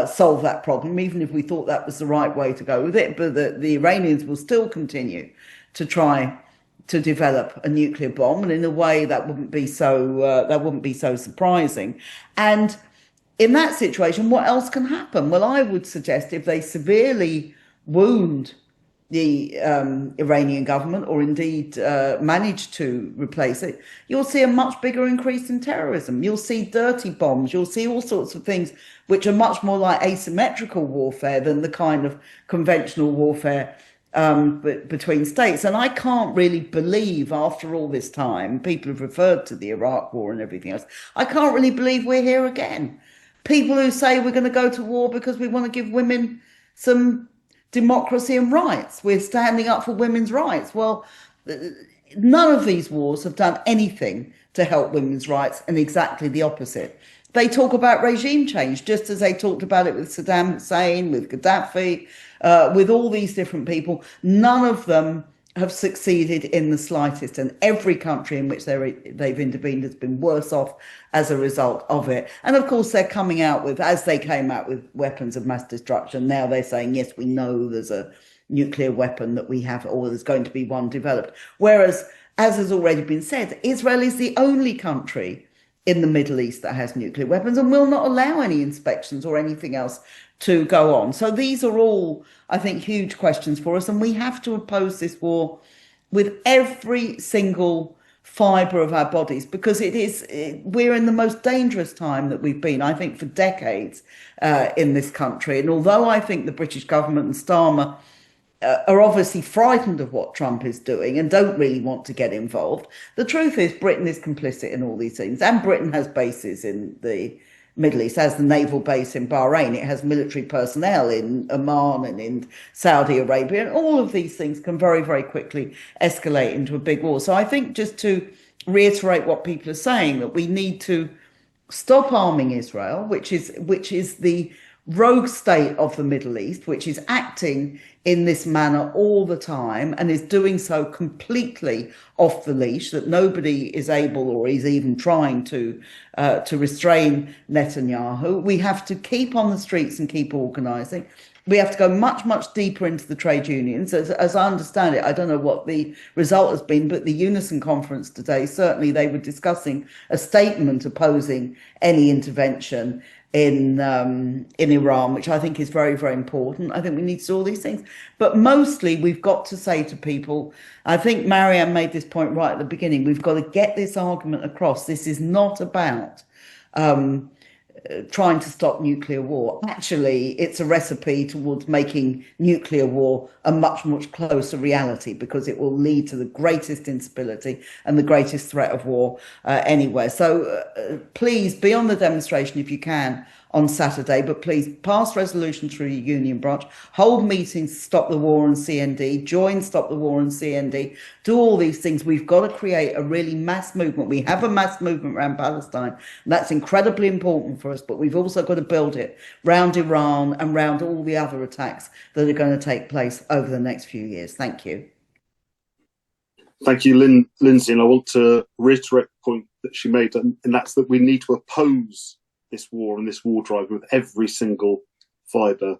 solve that problem, even if we thought that was the right way to go with it, but that the Iranians will still continue to try to develop a nuclear bomb, and in a way that wouldn't be so surprising. And in that situation, what else can happen? Well, I would suggest if they severely wound the Iranian government, or indeed manage to replace it, you'll see a much bigger increase in terrorism. You'll see dirty bombs. You'll see all sorts of things which are much more like asymmetrical warfare than the kind of conventional warfare between states. And I can't really believe, after all this time, people have referred to the Iraq war and everything else, I can't really believe we're here again. People who say we're going to go to war because we want to give women some democracy and rights. We're standing up for women's rights. Well, none of these wars have done anything to help women's rights, and exactly the opposite. They talk about regime change, just as they talked about it with Saddam Hussein, with Gaddafi, with all these different people. None of them have succeeded in the slightest, and every country in which they've intervened has been worse off as a result of it. And of course, they're coming out with, as they came out with weapons of mass destruction, now they're saying, yes, we know there's a nuclear weapon that we have, or there's going to be one developed. Whereas, as has already been said, Israel is the only country in the Middle East that has nuclear weapons and will not allow any inspections or anything else to go on. So these are all, I think, huge questions for us, and we have to oppose this war with every single fibre of our bodies, because we're in the most dangerous time that we've been, I think, for decades in this country. And although I think the British government and Starmer are obviously frightened of what Trump is doing and don't really want to get involved, the truth is Britain is complicit in all these things. And Britain has bases in the Middle East, has the naval base in Bahrain, it has military personnel in Oman and in Saudi Arabia, and all of these things can very, very quickly escalate into a big war. So I think, just to reiterate what people are saying, that we need to stop arming Israel, which is the rogue state of the Middle East, which is acting in this manner all the time and is doing so completely off the leash, that nobody is able or is even trying to restrain Netanyahu. We have to keep on the streets and keep organising. We have to go much, much deeper into the trade unions. As I understand it, I don't know what the result has been, but the Unison conference today, certainly they were discussing a statement opposing any intervention in Iran, which I think is very, very important. I think we need to do all these things. But mostly we've got to say to people, I think Marianne made this point right at the beginning, we've got to get this argument across. This is not about trying to stop nuclear war. Actually, it's a recipe towards making nuclear war a much, much closer reality, because it will lead to the greatest instability and the greatest threat of war anywhere. So please be on the demonstration if you can on Saturday, but please pass resolution through your union branch, hold meetings to stop the war on CND, join Stop the War on CND, do all these things. We've got to create a really mass movement. We have a mass movement around Palestine, and that's incredibly important for us, but we've also got to build it round Iran and round all the other attacks that are going to take place over the next few years. Thank you. Thank you, Lindsay. And I want to reiterate the point that she made, and that's that we need to oppose this war and this war drive with every single fibre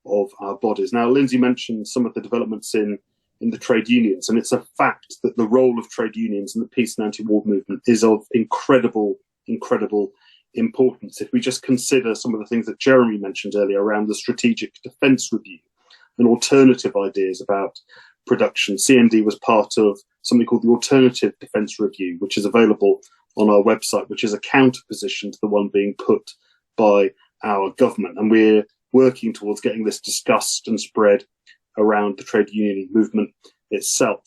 of our bodies. Now, Lindsay mentioned some of the developments in the trade unions, and it's a fact that the role of trade unions in the peace and anti-war movement is of incredible importance. If we just consider some of the things that Jeremy mentioned earlier around the strategic defence review and alternative ideas about production, CND was part of something called the Alternative Defence Review, which is available on our website, which is a counter position to the one being put by our government. And we're working towards getting this discussed and spread around the trade union movement itself.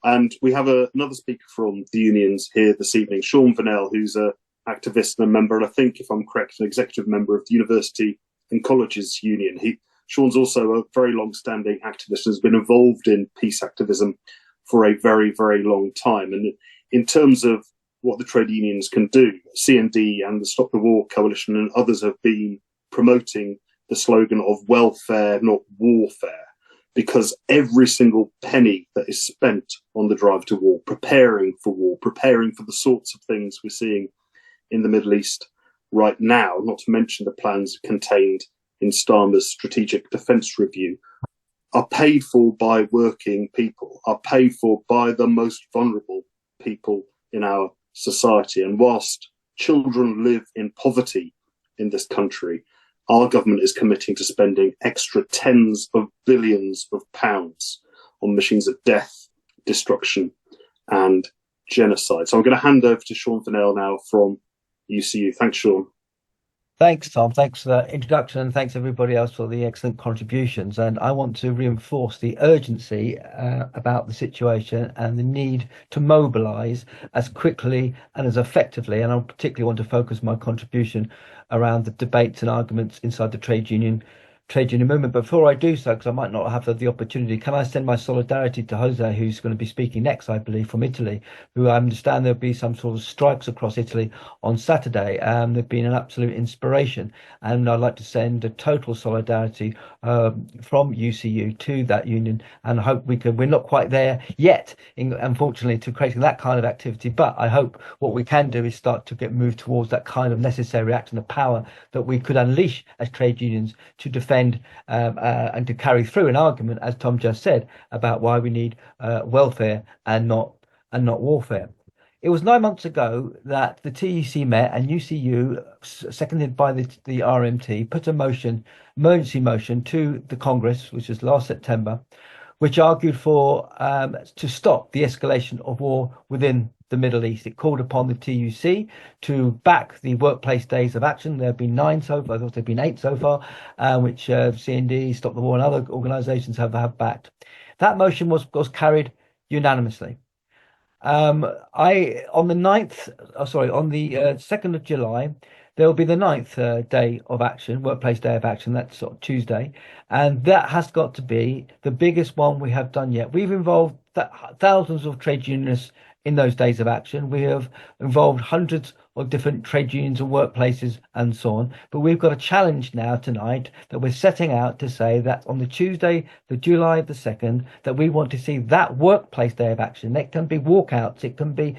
And we have another speaker from the unions here this evening, Sean Vernell, who's an activist and a member, and I think, if I'm correct, an executive member of the University and Colleges Union. Sean's also a very long-standing activist and has been involved in peace activism for a very, very long time. And in terms of what the trade unions can do, CND and the Stop the War Coalition and others have been promoting the slogan of welfare, not warfare, because every single penny that is spent on the drive to war, preparing for the sorts of things we're seeing in the Middle East right now, not to mention the plans contained in Starmer's Strategic Defence Review, are paid for by working people, are paid for by the most vulnerable people in our society. And whilst children live in poverty in this country, our government is committing to spending extra tens of billions of pounds on machines of death, destruction and genocide. So I'm going to hand over to Sean Vernell now from UCU. Thanks, Sean. Thanks, Tom. Thanks for that introduction, and thanks everybody else for the excellent contributions. And I want to reinforce the urgency about the situation and the need to mobilise as quickly and as effectively. And I particularly want to focus my contribution around the debates and arguments inside the trade union movement. But before I do so, because I might not have the opportunity, can I send my solidarity to Jose, who's going to be speaking next, I believe, from Italy, who I understand there'll be some sort of strikes across Italy on Saturday. They've been an absolute inspiration, and I'd like to send a total solidarity from UCU to that union, and I hope we're not quite there yet, unfortunately, to creating that kind of activity, but I hope what we can do is start to get moved towards that kind of necessary action, the power that we could unleash as trade unions to defend and to carry through an argument, as Tom just said, about why we need welfare and not warfare. It was 9 months ago that the TEC met and UCU, seconded by the RMT, put a emergency motion to the Congress, which was last September, which argued for to stop the escalation of war within the Middle East. It called upon the TUC to back the workplace days of action. There have been 9 so far. I thought there have been 8 so far, which CND, Stop the War, and other organisations have backed. That motion was carried unanimously. On the 2nd of July, there will be the 9th day of action, workplace day of action. That's sort of Tuesday, and that has got to be the biggest one we have done yet. We've involved thousands of trade unionists in those days of action. We have involved hundreds of different trade unions and workplaces and so on. But we've got a challenge now tonight that we're setting out to say that on the Tuesday, the July the 2nd, that we want to see that workplace day of action. It can be walkouts, it can be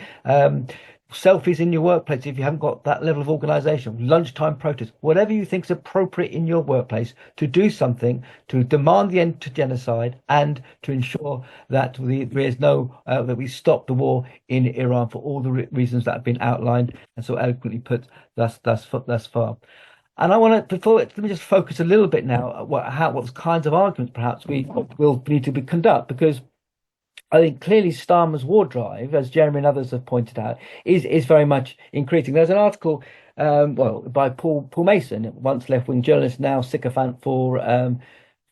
selfies in your workplace if you haven't got that level of organisation, lunchtime protests, whatever you think is appropriate in your workplace to do something to demand the end to genocide and to ensure that there is that we stop the war in Iran for all the reasons that have been outlined and so eloquently put thus far. And I want to, let me just focus a little bit now at what kinds of arguments perhaps we will need to conduct, because I think clearly Starmer's war drive, as Jeremy and others have pointed out, is very much increasing. There's an article, by Paul Mason, once left-wing journalist, now sycophant for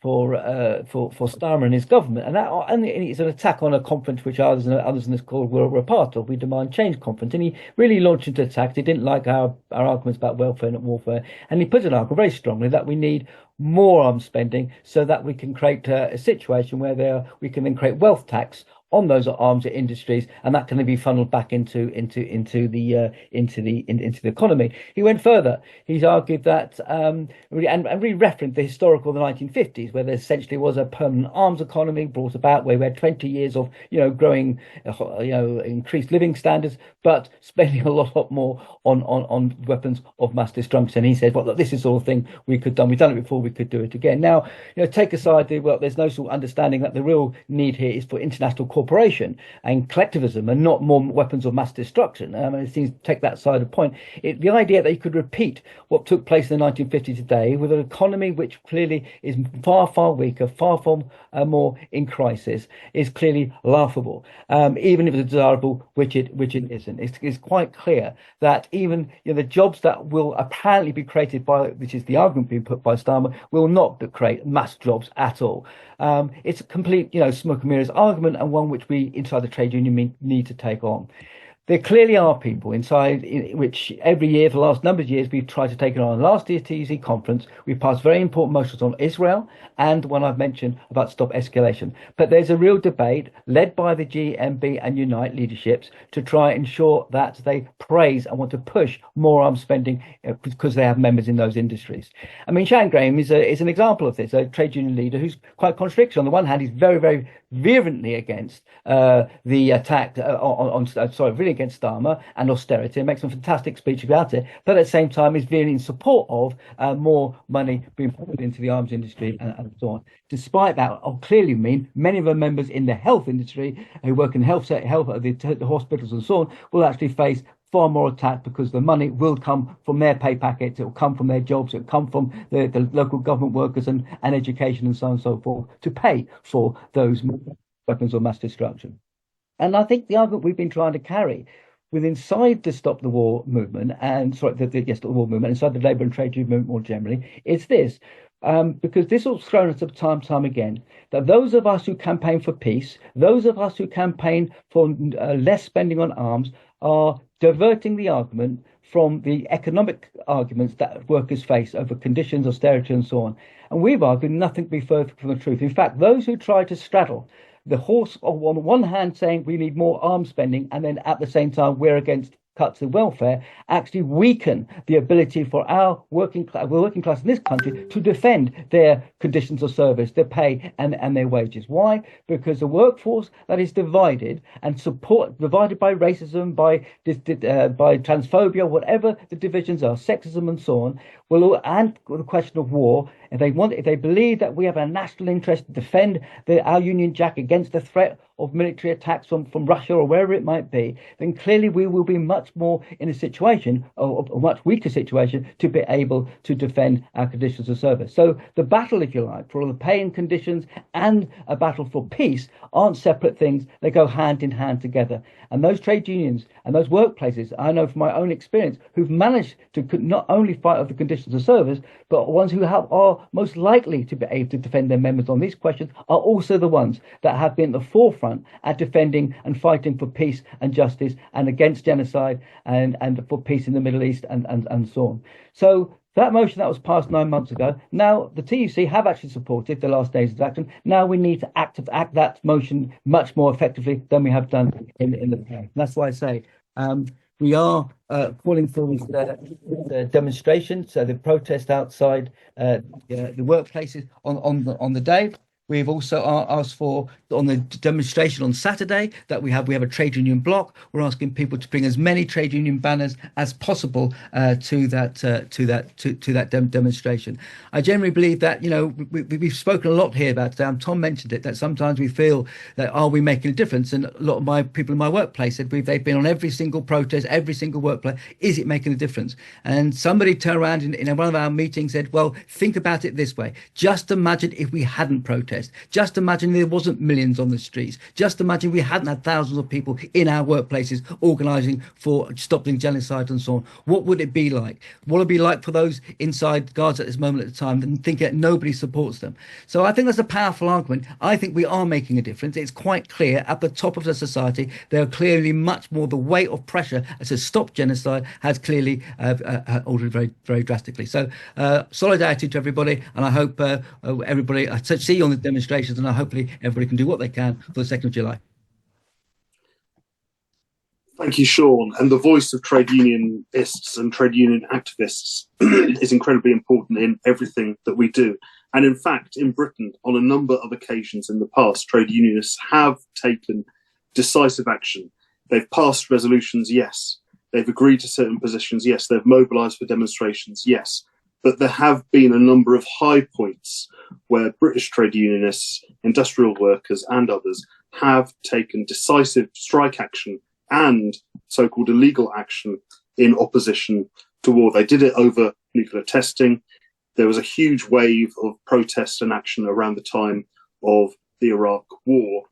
Starmer and his government, and it's an attack on a conference which others in this call were a part of. We demand change conference, and he really launched into attack. He didn't like our arguments about welfare and warfare, and he put an argument very strongly that we need more arms spending so that we can create a situation where we can then create wealth tax on those arms industries, and that can then be funneled back into the economy. He went further. He's argued that and really referenced the historical of the 1950s, where there essentially was a permanent arms economy brought about, where we had 20 years of growing increased living standards, but spending a lot more on weapons of mass destruction. And he said, well, look, this is the sort of thing we could done. We've done it before. We could do it again. Now, take aside there's no sort of understanding that the real need here is for international cooperation and collectivism and not more weapons of mass destruction. It seems to take that side of the point. The idea that you could repeat what took place in the 1950s today with an economy which clearly is far, far weaker, far, far more in crisis, is clearly laughable, even if it's desirable, which it isn't. It's quite clear that even the jobs that will apparently be created which is the argument being put by Starmer, will not create mass jobs at all. It's a complete, smoke and mirrors argument, and one which we inside the trade union need to take on. There clearly are people inside which every year for the last number of years we've tried to take it on. Last year's TUC conference, we passed very important motions on Israel and one I've mentioned about stop escalation. But there's a real debate led by the GMB and Unite leaderships to try and ensure that they praise and want to push more arms spending because they have members in those industries. I mean, Shan Graham is an example of this, a trade union leader who's quite contradictory. On the one hand, he's very, very vehemently against the attack really against Starmer and austerity, and makes some fantastic speech about it, but at the same time is very in support of more money being poured into the arms industry and so on. Despite that, I'll clearly mean many of our members in the health industry who work in health at the hospitals and so on will actually face far more attack because the money will come from their pay packets, it will come from their jobs, it will come from the local government workers and education and so on and so forth to pay for those weapons of mass destruction. And I think the argument we've been trying to carry inside the Stop the War movement and Stop the War movement, inside the labour and trade union movement more generally, is this. Because this has thrown us up time and time again, that those of us who campaign for peace, those of us who campaign for less spending on arms, are diverting the argument from the economic arguments that workers face over conditions, austerity and so on. And we've argued nothing be further from the truth. In fact, those who try to straddle the horse on the one hand saying we need more arms spending and then at the same time we're against cuts in welfare actually weaken the ability for our working class in this country to defend their conditions of service, their pay and their wages. Why? Because a workforce that is divided divided by racism, by transphobia, whatever the divisions are, sexism and so on, and the question of war, if they believe that we have a national interest to defend our Union Jack against the threat of military attacks from Russia or wherever it might be, then clearly we will be much more in a situation, or a much weaker situation, to be able to defend our conditions of service. So the battle, if you like, for all the pay and conditions and a battle for peace aren't separate things. They go hand in hand together. And those trade unions and those workplaces, I know from my own experience, who've managed to not only fight over the conditions of service, but ones who are most likely to be able to defend their members on these questions are also the ones that have been at the forefront at defending and fighting for peace and justice and against genocide and for peace in the Middle East and so on. So that motion that was passed 9 months ago, now the TUC have actually supported the last days of action. Now we need to act that motion much more effectively than we have done in the past. That's why I say we are calling for the demonstration, so the protest outside the workplaces on the day. We've also asked for, on the demonstration on Saturday, that we have a trade union block. We're asking people to bring as many trade union banners as possible to that demonstration. I generally believe that we've spoken a lot here about it. Tom mentioned it, that sometimes we feel that are we making a difference? And a lot of my people in my workplace said they've been on every single protest, every single workplace. Is it making a difference? And somebody turned around in one of our meetings said, well, think about it this way. Just imagine if we hadn't protested. protest. Just imagine there wasn't millions on the streets. Just imagine we hadn't had thousands of people in our workplaces organising for stopping genocide and so on. What would it be like? What would it be like for those inside Gaza at this moment at the time and think that nobody supports them? So I think that's a powerful argument. I think we are making a difference. It's quite clear at the top of the society, there are clearly much more, the weight of pressure to stop genocide has clearly altered very, very drastically. So solidarity to everybody, and I hope everybody, I see you on the demonstrations, and hopefully everybody can do what they can for the 2nd of July. Thank you, Sean. And the voice of trade unionists and trade union activists is incredibly important in everything that we do. And in fact, in Britain, on a number of occasions in the past, trade unionists have taken decisive action. They've passed resolutions, yes. They've agreed to certain positions, yes. They've mobilised for demonstrations, yes. But there have been a number of high points where British trade unionists, industrial workers and others have taken decisive strike action and so-called illegal action in opposition to war. They did it over nuclear testing. There was a huge wave of protest and action around the time of the Iraq war.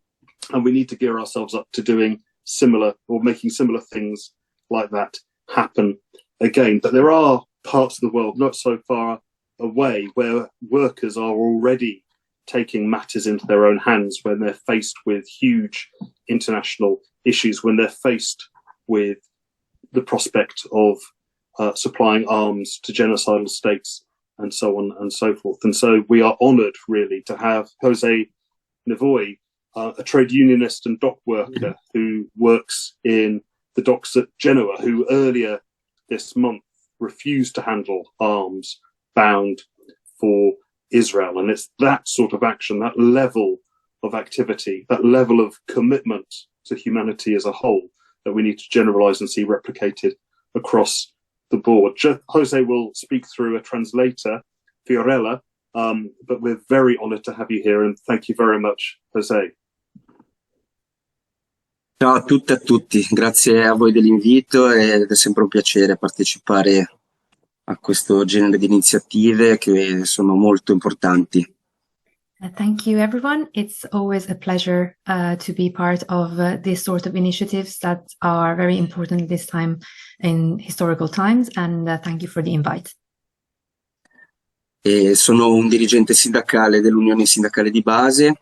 And we need to gear ourselves up to doing similar or making similar things like that happen again. But there are parts of the world not so far away where workers are already taking matters into their own hands when they're faced with huge international issues, when they're faced with the prospect of supplying arms to genocidal states and so on and so forth. And so we are honoured, really, to have Jose Nevoy, a trade unionist and dock worker who works in the docks at Genoa, who earlier this month refused to handle arms bound for Israel. And it's that sort of action, that level of activity, that level of commitment to humanity as a whole that we need to generalise and see replicated across the board. Jose will speak through a translator, Fiorella, but we're very honoured to have you here, and thank you very much, Jose. Ciao a tutte e a tutti, grazie a voi dell'invito ed è sempre un piacere partecipare a questo genere di iniziative che sono molto importanti. Thank you, everyone. It's always a pleasure to be part of this sort of initiatives that are very important this time in historical times, and thank you for the invite. Sono un dirigente sindacale dell'Unione Sindacale di Base,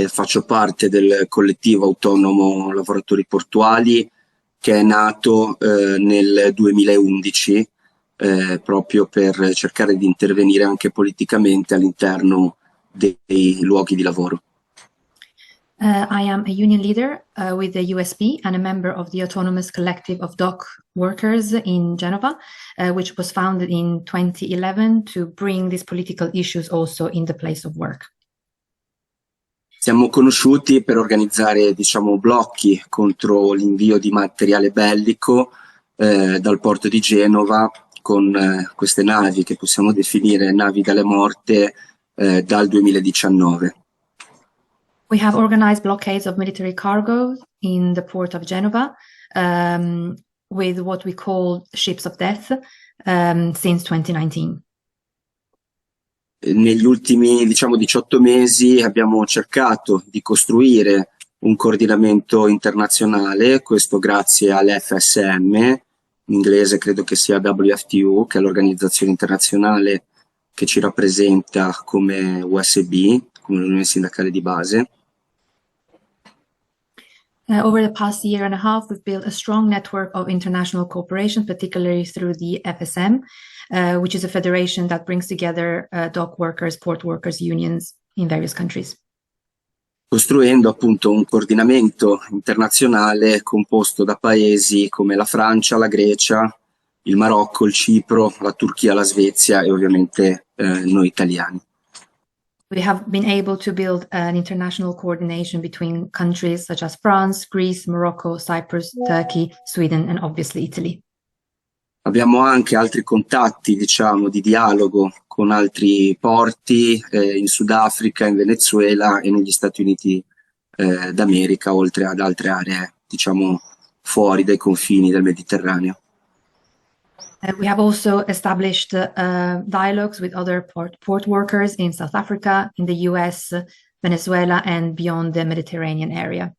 faccio parte del collettivo autonomo lavoratori portuali che è nato nel 2011 proprio per cercare di intervenire anche politicamente all'interno dei luoghi di lavoro. I am a union leader with the USB and a member of the Autonomous Collective of Dock Workers in Genova, which was founded in 2011 to bring these political issues also in the place of work. Siamo conosciuti per organizzare, diciamo, blocchi contro l'invio di materiale bellico dal porto di Genova con queste navi che possiamo definire navi dalle morte dal 2019. We have organized blockades of military cargo in the port of Genova with what we call ships of death since 2019. Negli ultimi, diciamo, 18 mesi abbiamo cercato di costruire un coordinamento internazionale, questo grazie all'FSM, in inglese credo che sia WFTU, che è l'organizzazione internazionale che ci rappresenta come USB, come l'Unione Sindacale di Base. Over the past year and a half, we've built a strong network of international cooperation, particularly through the FSM, which is a federation that brings together dock workers, port workers, unions in various countries. Costruendo appunto un coordinamento internazionale composto da paesi come la Francia, la Grecia, il Marocco, il Cipro, la Turchia, la Svezia e ovviamente noi italiani. We have been able to build an international coordination between countries such as France, Greece, Morocco, Cyprus, Turkey, Sweden and obviously Italy. Abbiamo anche altri contatti, diciamo, di dialogo con altri porti in Sudafrica, in Venezuela e negli Stati Uniti d'America, oltre ad altre aree, diciamo, fuori dai confini del Mediterraneo. We have also established dialogues with other port workers in South Africa, in the US, Venezuela, and beyond the Mediterranean area.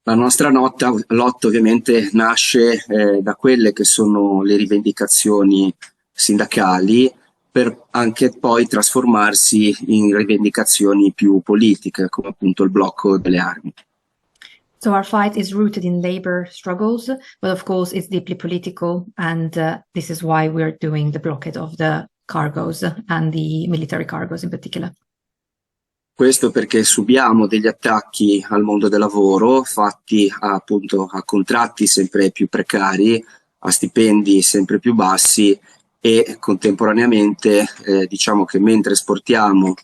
La nostra lotta ovviamente nasce da quelle che sono le rivendicazioni sindacali, per anche poi trasformarsi in rivendicazioni più politiche, come appunto il blocco delle armi. So our fight is rooted in labor struggles, but of course it's deeply political, and this is why we're doing the blockade of the cargos and the military cargos in particular. Questo perché subiamo degli attacchi al mondo del lavoro fatti appunto a contratti sempre più precari, a stipendi sempre più bassi e contemporaneamente diciamo che mentre esportiamo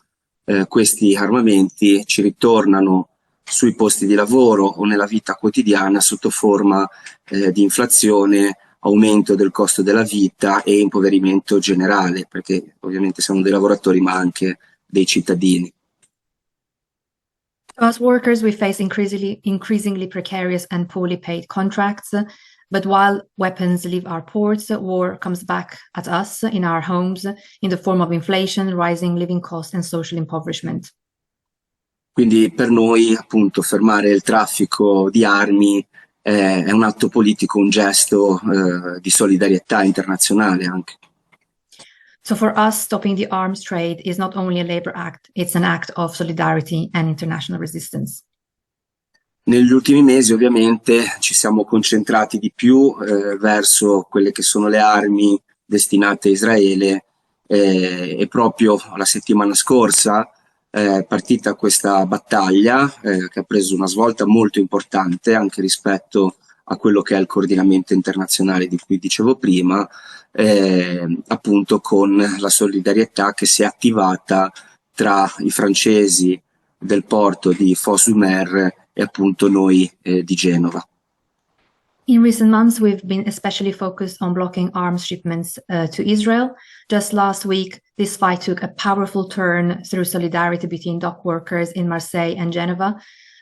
questi armamenti ci ritornano sui posti di lavoro o nella vita quotidiana sotto forma di inflazione, aumento del costo della vita e impoverimento generale, perché ovviamente siamo dei lavoratori ma anche dei cittadini. As workers, we face increasingly precarious and poorly paid contracts, but while weapons leave our ports, war comes back at us in our homes in the form of inflation, rising living costs and social impoverishment. Quindi per noi appunto fermare il traffico di armi è un atto politico, un gesto di solidarietà internazionale anche. So for us, stopping the arms trade is not only a labor act, it's an act of solidarity and international resistance. Negli ultimi mesi ovviamente ci siamo concentrati di più verso quelle che sono le armi destinate a Israele e proprio la settimana scorsa è partita questa battaglia che ha preso una svolta molto importante anche rispetto a quello che è il coordinamento internazionale di cui dicevo prima, appunto con la solidarietà che si è attivata tra i francesi del porto di Fos-sur-Mer e appunto noi di Genova. In recent months, we've been especially focused on blocking arms shipments to Israel. Just last week, this fight took a powerful turn through solidarity between dock workers in Marseille and Geneva,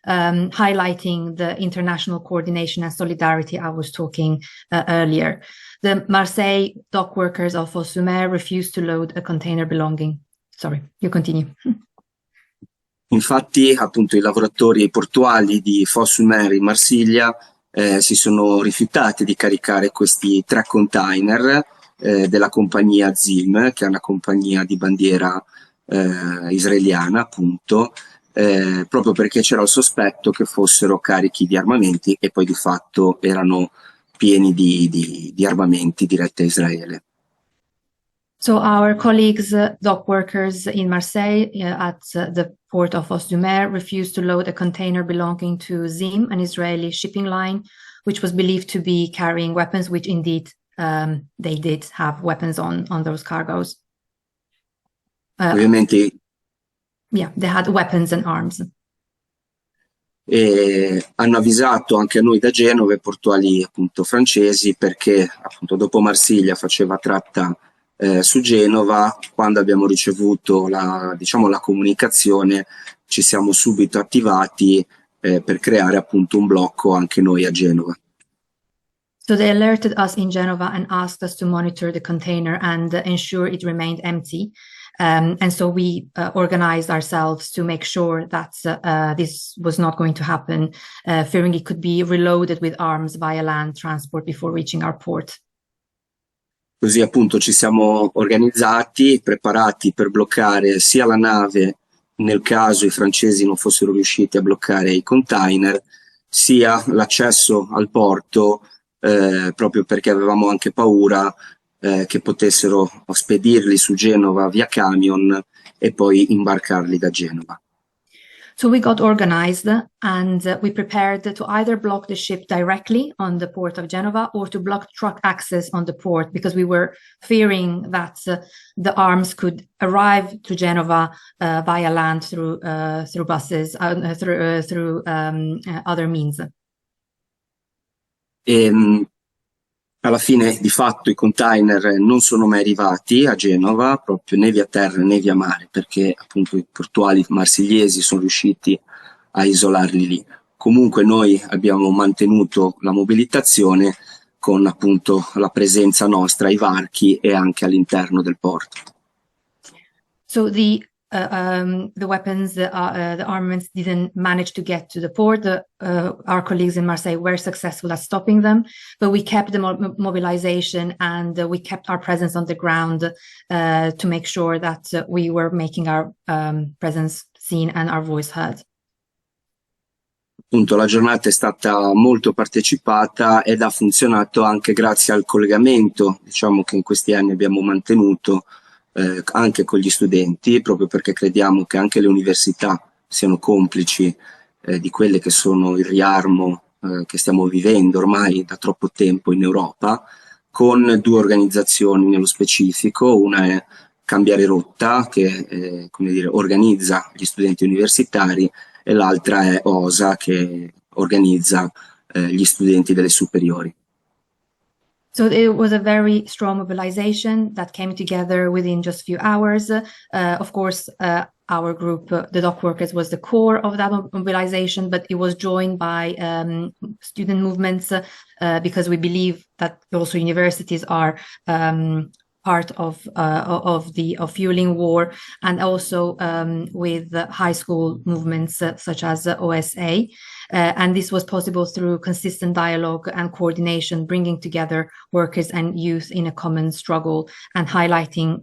highlighting the international coordination and solidarity I was talking earlier. The Marseille dock workers of Fos-sur-Mer refused to load a container belonging. Sorry, you continue. Infatti, appunto, i lavoratori portuali di Fos-sur-Mer in Marsiglia si sono rifiutati di caricare questi 3 container della compagnia ZIM, che è una compagnia di bandiera israeliana, appunto, proprio perché c'era il sospetto che fossero carichi di armamenti e poi di fatto erano pieni di armamenti diretti a Israele. So our colleagues, dock workers in Marseille at the port of Fos-sur-Mer refused to load a container belonging to ZIM, an Israeli shipping line, which was believed to be carrying weapons, which indeed they did have weapons on those cargoes. Ovviamente yeah, they had weapons and arms. E hanno avvisato anche a noi da Genova, i portuali appunto francesi, perché appunto dopo Marsiglia faceva tratta su Genova. Quando abbiamo ricevuto la comunicazione ci siamo subito attivati per creare appunto un blocco anche noi a Genova. So they alerted us in Genova and asked us to monitor the container and ensure it remained empty. And so we organized ourselves to make sure that this was not going to happen, fearing it could be reloaded with arms via land transport before reaching our port. Così appunto ci siamo organizzati, preparati per bloccare sia la nave nel caso i francesi non fossero riusciti a bloccare i container, sia l'accesso al porto, proprio perché avevamo anche paura che potessero spedirli su Genova via camion e poi imbarcarli da Genova. So we got organized and we prepared to either block the ship directly on the port of Genova or to block truck access on the port, because we were fearing that the arms could arrive to Genova via land through buses, through other means. Alla fine di fatto i container non sono mai arrivati a Genova, proprio né via terra né via mare, perché appunto i portuali marsigliesi sono riusciti a isolarli lì. Comunque noi abbiamo mantenuto la mobilitazione con appunto la presenza nostra ai varchi e anche all'interno del porto. So the weapons, the armaments didn't manage to get to the port. Our colleagues in Marseille were successful at stopping them, but we kept the mobilization and we kept our presence on the ground to make sure that we were making our presence seen and our voice heard. Appunto, la giornata è stata molto partecipata ed ha funzionato anche grazie al collegamento, diciamo, che in questi anni abbiamo mantenuto anche con gli studenti, proprio perché crediamo che anche le università siano complici di quelle che sono il riarmo che stiamo vivendo ormai da troppo tempo in Europa, con due organizzazioni nello specifico. Una è Cambiare Rotta, che come dire, organizza gli studenti universitari, e l'altra è OSA, che organizza gli studenti delle superiori. So it was a very strong mobilization that came together within just a few hours. Of course, our group, the dock workers, was the core of that mobilization, but it was joined by student movements because we believe that also universities are part of fueling war, and also with high school movements such as OSA. And this was possible through consistent dialogue and coordination, bringing together workers and youth in a common struggle and highlighting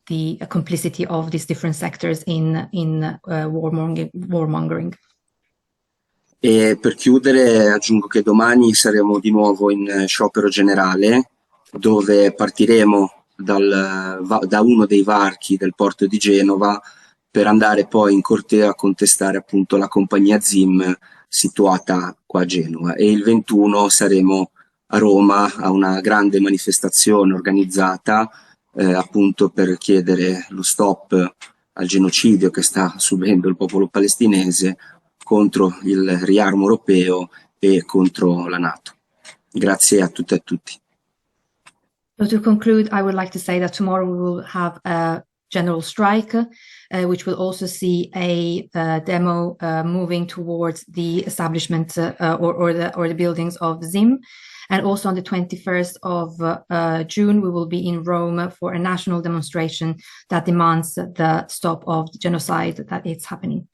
the complicity of these different sectors in warmongering. E per chiudere aggiungo che domani saremo di nuovo in sciopero generale, dove partiremo da uno dei varchi del porto di Genova per andare poi in corteo a contestare appunto la compagnia ZIM situata qua a Genova, e il 21 saremo a Roma a una grande manifestazione organizzata appunto per chiedere lo stop al genocidio che sta subendo il popolo palestinese, contro il riarmo europeo e contro la NATO. Grazie a tutte e a tutti. So to conclude, I would like to say that tomorrow we will have a general strike, which will also see a demo moving towards the establishment or the buildings of ZIM. And also on the 21st of June, we will be in Rome for a national demonstration that demands the stop of the genocide that is happening.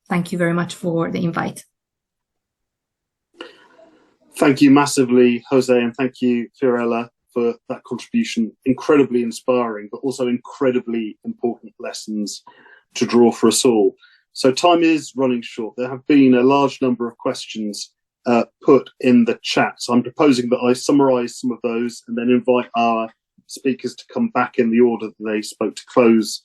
Thank you very much for the invite. Thank you massively, Jose, and thank you, Fiorella, for that contribution. Incredibly inspiring, but also incredibly important lessons to draw for us all. So time is running short. There have been a large number of questions put in the chat. So I'm proposing that I summarise some of those and then invite our speakers to come back in the order that they spoke to close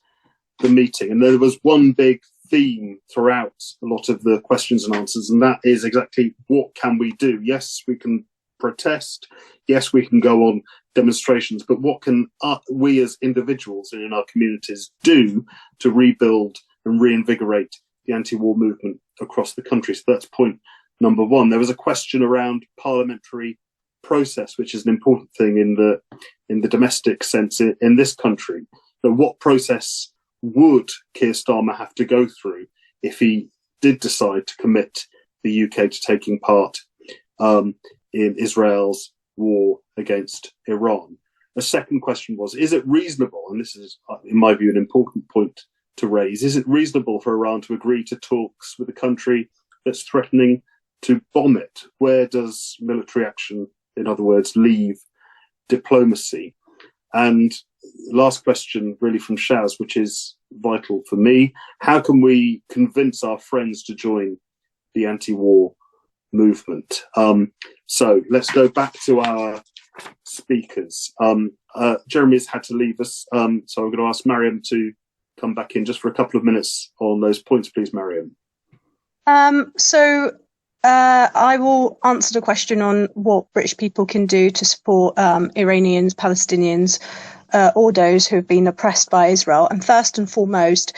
the meeting. And there was one big theme throughout a lot of the questions and answers, and that is exactly what can we do? Yes, we can protest. Yes, we can go on demonstrations, but what can we as individuals and in our communities do to rebuild and reinvigorate the anti-war movement across the country? So that's point number one. There was a question around parliamentary process, which is an important thing in the domestic sense in this country. So what process would Keir Starmer have to go through if he did decide to commit the UK to taking part in Israel's war against Iran? A second question was, is it reasonable, and this is, in my view, an important point to raise, is it reasonable for Iran to agree to talks with a country that's threatening to bomb it? Where does military action, in other words, leave diplomacy? And last question really from Shaz, which is vital for me. How can we convince our friends to join the anti-war movement? So let's go back to our speakers. Jeremy's had to leave us, so I'm going to ask Mariam to come back in just for a couple of minutes on those points, please, Mariam. I will answer the question on what British people can do to support Iranians, Palestinians, or those who have been oppressed by Israel. And first and foremost,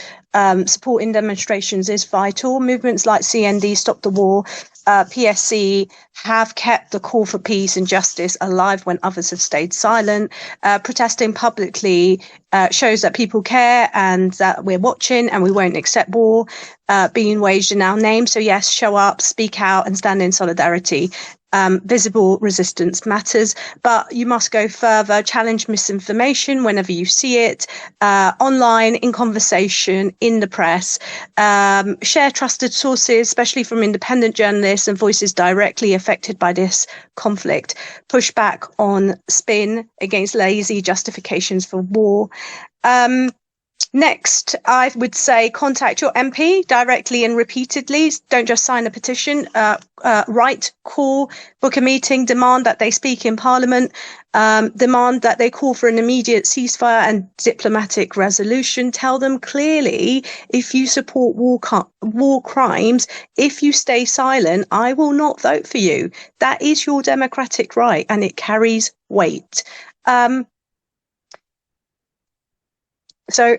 supporting demonstrations is vital. Movements like CND, Stop the War, PSC have kept the call for peace and justice alive when others have stayed silent. Protesting publicly shows that people care and that we're watching and we won't accept war being waged in our name. So yes, show up, speak out and stand in solidarity. visible resistance matters, but you must go further, challenge misinformation whenever you see it, online, in conversation, in the press, share trusted sources, especially from independent journalists and voices directly affected by this conflict, push back on spin against lazy justifications for war. Next, I would say contact your MP directly and repeatedly. Don't just sign a petition. Write, call, book a meeting, demand that they speak in Parliament, demand that they call for an immediate ceasefire and diplomatic resolution. Tell them clearly, if you support war crimes, if you stay silent, I will not vote for you. That is your democratic right, and it carries weight. So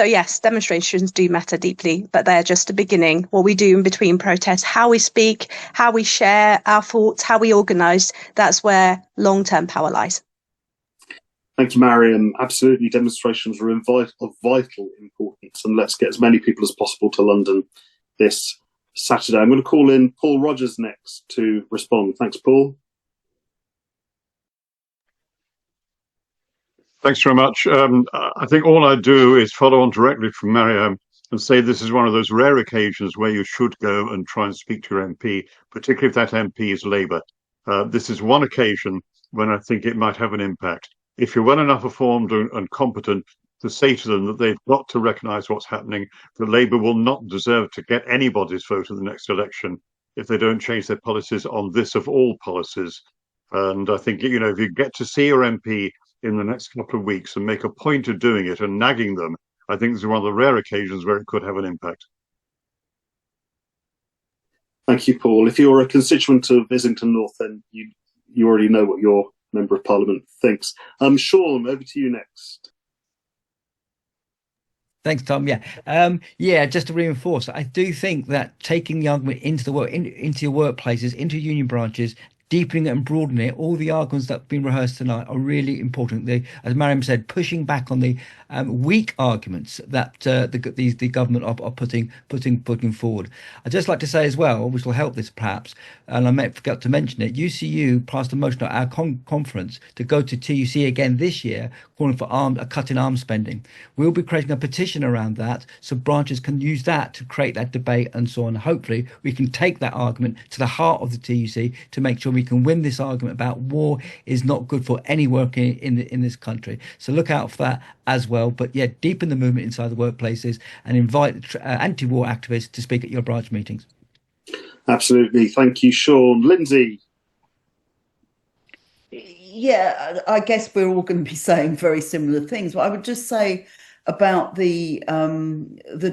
yes, demonstrations do matter deeply, but they're just a beginning. What we do in between protests, how we speak, how we share our thoughts, how we organise, that's where long-term power lies. Thank you, Mariam. Absolutely, demonstrations are of vital importance, and let's get as many people as possible to London this Saturday. I'm going to call in Paul Rogers next to respond. Thanks, Paul. Thanks very much. I think all I do is follow on directly from Mariam and say this is one of those rare occasions where you should go and try and speak to your MP, particularly if that MP is Labour. This is one occasion when I think it might have an impact. If you're well enough informed and competent to say to them that they've got to recognise what's happening, that Labour will not deserve to get anybody's vote in the next election if they don't change their policies on this of all policies. And I think, you know, if you get to see your MP in the next couple of weeks and make a point of doing it and nagging them, I think this is one of the rare occasions where it could have an impact. Thank you, Paul. If you're a constituent of Islington North, then you already know what your Member of Parliament thinks. Sean, over to you next. Thanks, Tom. Yeah, just to reinforce, I do think that taking the argument into the into your workplaces, into union branches, deepening it and broadening it, all the arguments that have been rehearsed tonight are really important. As Mariam said, pushing back on the weak arguments that the government are putting forward. I'd just like to say as well, which will help this perhaps, and I forgot to mention it, UCU passed a motion at our conference to go to TUC again this year, calling for a cut in arms spending. We'll be creating a petition around that, so branches can use that to create that debate and so on. Hopefully, we can take that argument to the heart of the TUC to make sure we can win this argument about war is not good for any worker in this country. So look out for that as well. But yeah, deepen the movement inside the workplaces and invite anti-war activists to speak at your branch meetings. Absolutely. Thank you, Sean. Lindsay. Yeah, I guess we're all going to be saying very similar things. But I would just say about the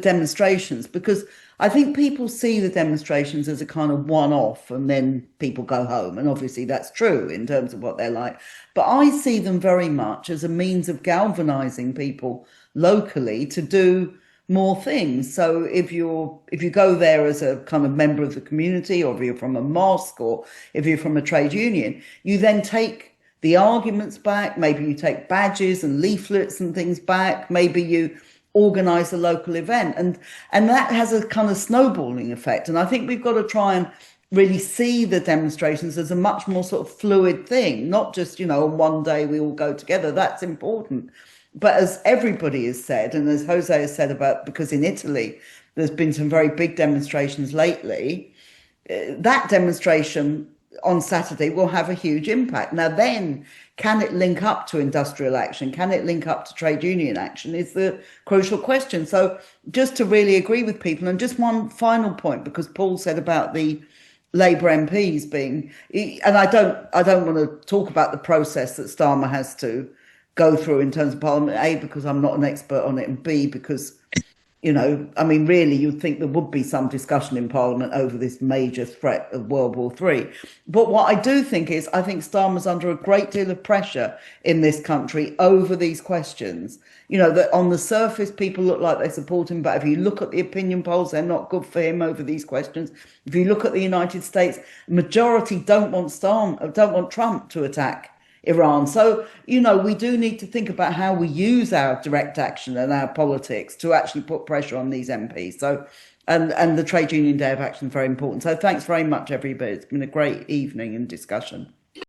demonstrations, because I think people see the demonstrations as a kind of one-off and then people go home. And obviously that's true in terms of what they're like. But I see them very much as a means of galvanizing people locally to do more things. So if you go there as a kind of member of the community, or if you're from a mosque, or if you're from a trade union, you then take the arguments back. Maybe you take badges and leaflets and things back. Maybe you organise a local event, and that has a kind of snowballing effect. And I think we've got to try and really see the demonstrations as a much more sort of fluid thing, not just, on one day we all go together. That's important. But as everybody has said, and as Jose has said because in Italy there's been some very big demonstrations lately, that demonstration on Saturday will have a huge impact. Now then, can it link up to industrial action? Can it link up to trade union action is the crucial question. So just to really agree with people, and just one final point, because Paul said about the Labour MPs being, and I don't want to talk about the process that Starmer has to go through in terms of Parliament, A, because I'm not an expert on it, and B, because really, you'd think there would be some discussion in Parliament over this major threat of World War III. But what I do think is, I think Starmer's under a great deal of pressure in this country over these questions. That on the surface, people look like they support him, but if you look at the opinion polls, they're not good for him over these questions. If you look at the United States, majority don't want Trump to attack Iran. So, you know, we do need to think about how we use our direct action and our politics to actually put pressure on these MPs. So, and the Trade Union Day of Action is very important. So thanks very much, everybody. It's been a great evening and discussion.